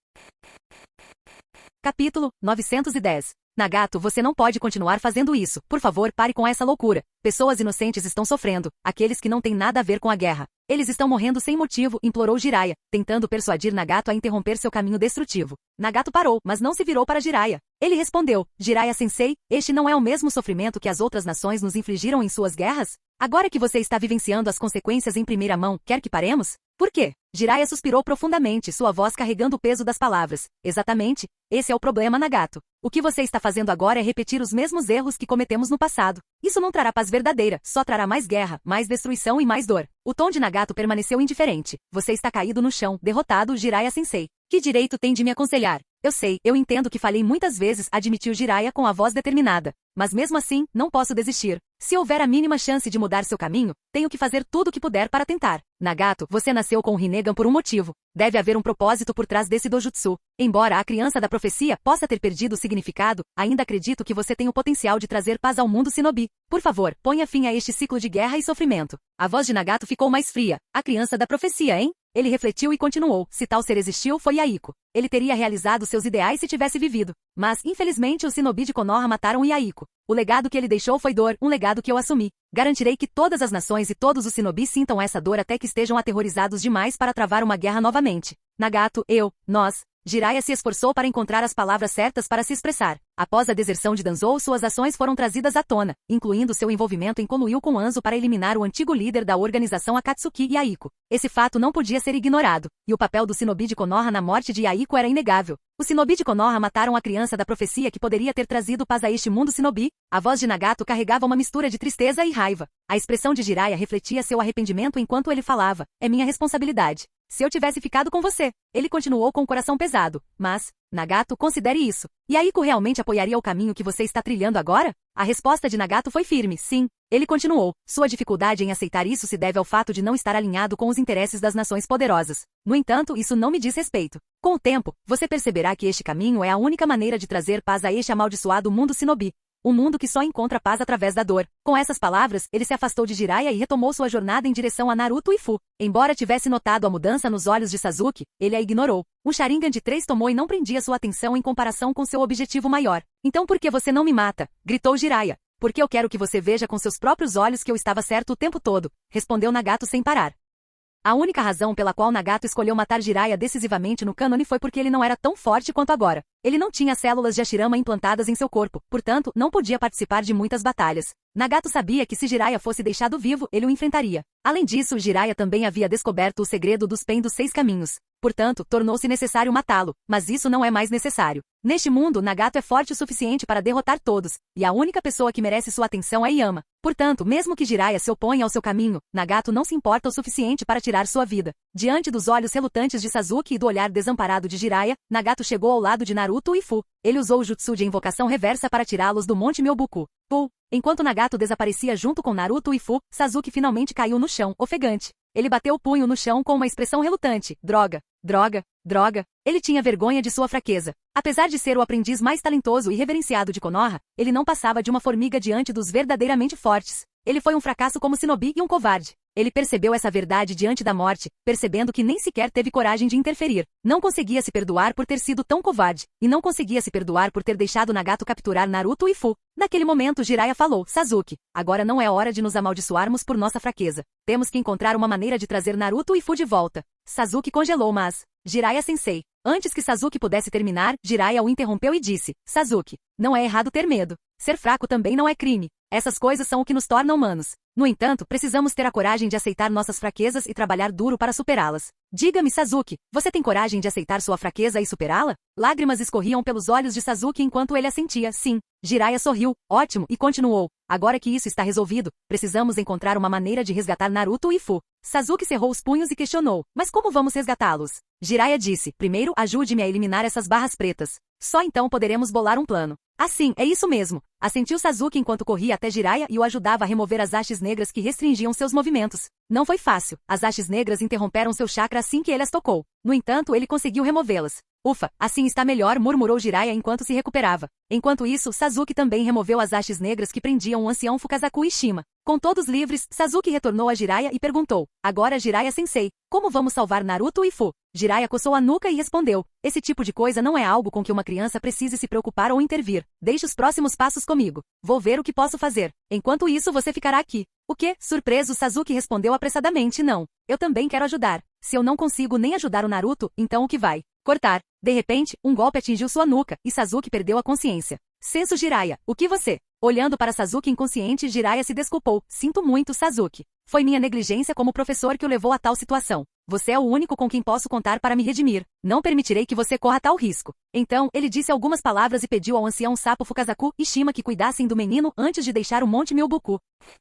Capítulo 910. Nagato, você não pode continuar fazendo isso. Por favor, pare com essa loucura. Pessoas inocentes estão sofrendo, aqueles que não têm nada a ver com a guerra. Eles estão morrendo sem motivo, implorou Jiraiya, tentando persuadir Nagato a interromper seu caminho destrutivo. Nagato parou, mas não se virou para Jiraiya. Ele respondeu, Jiraiya-sensei, este não é o mesmo sofrimento que as outras nações nos infligiram em suas guerras? Agora que você está vivenciando as consequências em primeira mão, quer que paremos? Por quê? Jiraiya suspirou profundamente, sua voz carregando o peso das palavras. Exatamente, esse é o problema, Nagato. O que você está fazendo agora é repetir os mesmos erros que cometemos no passado. Isso não trará paz verdadeira, só trará mais guerra, mais destruição e mais dor. O tom de Nagato permaneceu indiferente. Você está caído no chão, derrotado, Jiraiya-sensei. Que direito tem de me aconselhar? Eu sei, eu entendo que falhei muitas vezes, admitiu Jiraiya com a voz determinada. Mas mesmo assim, não posso desistir. Se houver a mínima chance de mudar seu caminho, tenho que fazer tudo o que puder para tentar. Nagato, você nasceu com o Rinnegan por um motivo. Deve haver um propósito por trás desse dojutsu. Embora a criança da profecia possa ter perdido o significado, ainda acredito que você tem o potencial de trazer paz ao mundo Shinobi. Por favor, ponha fim a este ciclo de guerra e sofrimento. A voz de Nagato ficou mais fria. A criança da profecia, hein? Ele refletiu e continuou. Se tal ser existiu, foi Yaiko. Ele teria realizado seus ideais se tivesse vivido. Mas, infelizmente, os Shinobi de Konoha mataram Yaiko. O legado que ele deixou foi dor, um legado que eu assumi. Garantirei que todas as nações e todos os Shinobi sintam essa dor até que estejam aterrorizados demais para travar uma guerra novamente. Nagato, nós. Jiraiya se esforçou para encontrar as palavras certas para se expressar. Após a deserção de Danzou, suas ações foram trazidas à tona, incluindo seu envolvimento em Konoha com Anzo para eliminar o antigo líder da organização Akatsuki, Yaiko. Esse fato não podia ser ignorado, e o papel do Shinobi de Konoha na morte de Yaiko era inegável. Os Shinobi de Konoha mataram a criança da profecia que poderia ter trazido paz a este mundo Shinobi. A voz de Nagato carregava uma mistura de tristeza e raiva. A expressão de Jiraiya refletia seu arrependimento enquanto ele falava. É minha responsabilidade. Se eu tivesse ficado com você, ele continuou com o coração pesado. Mas, Nagato, considere isso. Yaiko realmente apoiaria o caminho que você está trilhando agora? A resposta de Nagato foi firme, sim. Ele continuou. Sua dificuldade em aceitar isso se deve ao fato de não estar alinhado com os interesses das nações poderosas. No entanto, isso não me diz respeito. Com o tempo, você perceberá que este caminho é a única maneira de trazer paz a este amaldiçoado mundo Shinobi. Um mundo que só encontra paz através da dor. Com essas palavras, ele se afastou de Jiraiya e retomou sua jornada em direção a Naruto e Fu. Embora tivesse notado a mudança nos olhos de Sasuke, ele a ignorou. Um Sharingan de 3 tomoe não prendia sua atenção em comparação com seu objetivo maior. Então por que você não me mata? Gritou Jiraiya. Porque eu quero que você veja com seus próprios olhos que eu estava certo o tempo todo, respondeu Nagato sem parar. A única razão pela qual Nagato escolheu matar Jiraiya decisivamente no cânone foi porque ele não era tão forte quanto agora. Ele não tinha células de Hashirama implantadas em seu corpo, portanto, não podia participar de muitas batalhas. Nagato sabia que se Jiraiya fosse deixado vivo, ele o enfrentaria. Além disso, Jiraiya também havia descoberto o segredo dos Pen dos 6 caminhos. Portanto, tornou-se necessário matá-lo, mas isso não é mais necessário. Neste mundo, Nagato é forte o suficiente para derrotar todos, e a única pessoa que merece sua atenção é Yama. Portanto, mesmo que Jiraiya se oponha ao seu caminho, Nagato não se importa o suficiente para tirar sua vida. Diante dos olhos relutantes de Sasuke e do olhar desamparado de Jiraiya, Nagato chegou ao lado de Naruto e Fu. Ele usou o jutsu de invocação reversa para tirá-los do Monte Myobuku. Enquanto Nagato desaparecia junto com Naruto e Fu, Sasuke finalmente caiu no chão, ofegante. Ele bateu o punho no chão com uma expressão relutante. Droga, droga, droga. Ele tinha vergonha de sua fraqueza. Apesar de ser o aprendiz mais talentoso e reverenciado de Konoha, ele não passava de uma formiga diante dos verdadeiramente fortes. Ele foi um fracasso como shinobi e um covarde. Ele percebeu essa verdade diante da morte, percebendo que nem sequer teve coragem de interferir. Não conseguia se perdoar por ter sido tão covarde, e não conseguia se perdoar por ter deixado Nagato capturar Naruto e Fu. Naquele momento Jiraiya falou, Sasuke, agora não é hora de nos amaldiçoarmos por nossa fraqueza. Temos que encontrar uma maneira de trazer Naruto e Fu de volta. Sasuke congelou, mas... Jiraiya-sensei. Antes que Sasuke pudesse terminar, Jiraiya o interrompeu e disse, Sasuke, não é errado ter medo. Ser fraco também não é crime. Essas coisas são o que nos torna humanos. No entanto, precisamos ter a coragem de aceitar nossas fraquezas e trabalhar duro para superá-las. Diga-me, Sasuke, você tem coragem de aceitar sua fraqueza e superá-la? Lágrimas escorriam pelos olhos de Sasuke enquanto ele assentia, sim. Jiraiya sorriu, ótimo, e continuou. Agora que isso está resolvido, precisamos encontrar uma maneira de resgatar Naruto e Fu. Sasuke cerrou os punhos e questionou, mas como vamos resgatá-los? Jiraiya disse, primeiro ajude-me a eliminar essas barras pretas. Só então poderemos bolar um plano. Assim, é isso mesmo. Assentiu Sasuke enquanto corria até Jiraiya e o ajudava a remover as hastes negras que restringiam seus movimentos. Não foi fácil. As hastes negras interromperam seu chakra assim que ele as tocou. No entanto, ele conseguiu removê-las. Ufa, assim está melhor, murmurou Jiraiya enquanto se recuperava. Enquanto isso, Sasuke também removeu as hastes negras que prendiam o ancião Fukazaku e Shima. Com todos livres, Sasuke retornou a Jiraiya e perguntou, agora Jiraiya-sensei, como vamos salvar Naruto e Fu? Jiraiya coçou a nuca e respondeu, esse tipo de coisa não é algo com que uma criança precise se preocupar ou intervir. Deixe os próximos passos comigo. Vou ver o que posso fazer. Enquanto isso você ficará aqui. O quê? Surpreso, Sasuke respondeu apressadamente, não. Eu também quero ajudar. Se eu não consigo nem ajudar o Naruto, então o que vai? Cortar. De repente, um golpe atingiu sua nuca, e Sasuke perdeu a consciência. Senso Jiraiya, o que você? Olhando para Sasuke inconsciente, Jiraiya se desculpou. Sinto muito, Sasuke. Foi minha negligência como professor que o levou a tal situação. Você é o único com quem posso contar para me redimir. Não permitirei que você corra tal risco. Então, ele disse algumas palavras e pediu ao ancião sapo Fukazaku e Shima que cuidassem do menino antes de deixar o Monte Myoboku.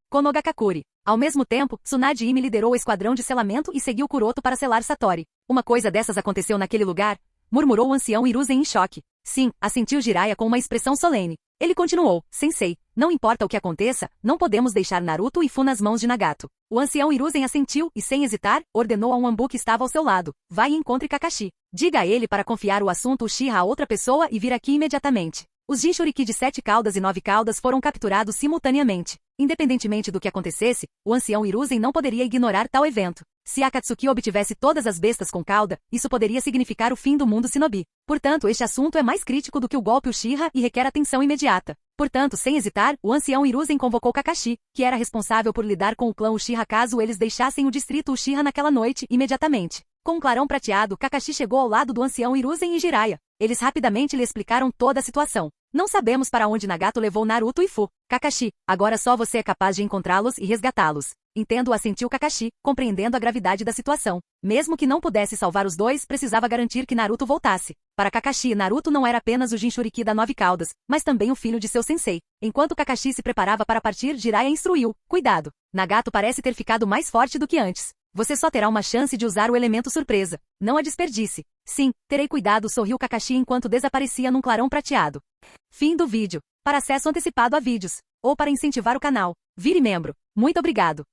Konogakakuri. Ao mesmo tempo, Tsunade Ime liderou o esquadrão de selamento e seguiu Kuroto para selar Satori. Uma coisa dessas aconteceu naquele lugar? Murmurou o ancião Hiruzen em choque. Sim, assentiu Jiraiya com uma expressão solene. Ele continuou, sensei, não importa o que aconteça, não podemos deixar Naruto e Fu nas mãos de Nagato. O ancião Hiruzen assentiu e, sem hesitar, ordenou a um Anbu que estava ao seu lado. Vai e encontre Kakashi. Diga a ele para confiar o assunto Uchiha a outra pessoa e vir aqui imediatamente. Os Jinchuriki de 7 caudas e 9 caudas foram capturados simultaneamente. Independentemente do que acontecesse, o ancião Hiruzen não poderia ignorar tal evento. Se Akatsuki obtivesse todas as bestas com cauda, isso poderia significar o fim do mundo shinobi. Portanto, este assunto é mais crítico do que o golpe Uchiha e requer atenção imediata. Portanto, sem hesitar, o ancião Hiruzen convocou Kakashi, que era responsável por lidar com o clã Uchiha caso eles deixassem o distrito Uchiha naquela noite, imediatamente. Com um clarão prateado, Kakashi chegou ao lado do ancião Hiruzen e Jiraiya. Eles rapidamente lhe explicaram toda a situação. Não sabemos para onde Nagato levou Naruto e Fu. Kakashi, agora só você é capaz de encontrá-los e resgatá-los. Entendo, assentiu Kakashi, compreendendo a gravidade da situação. Mesmo que não pudesse salvar os dois, precisava garantir que Naruto voltasse. Para Kakashi, Naruto não era apenas o Jinchuriki da 9 caudas, mas também o filho de seu sensei. Enquanto Kakashi se preparava para partir, Jiraiya instruiu, cuidado. Nagato parece ter ficado mais forte do que antes. Você só terá uma chance de usar o elemento surpresa. Não a desperdice. Sim, terei cuidado, sorriu Kakashi enquanto desaparecia num clarão prateado. Fim do vídeo. Para acesso antecipado a vídeos, ou para incentivar o canal, vire membro. Muito obrigado.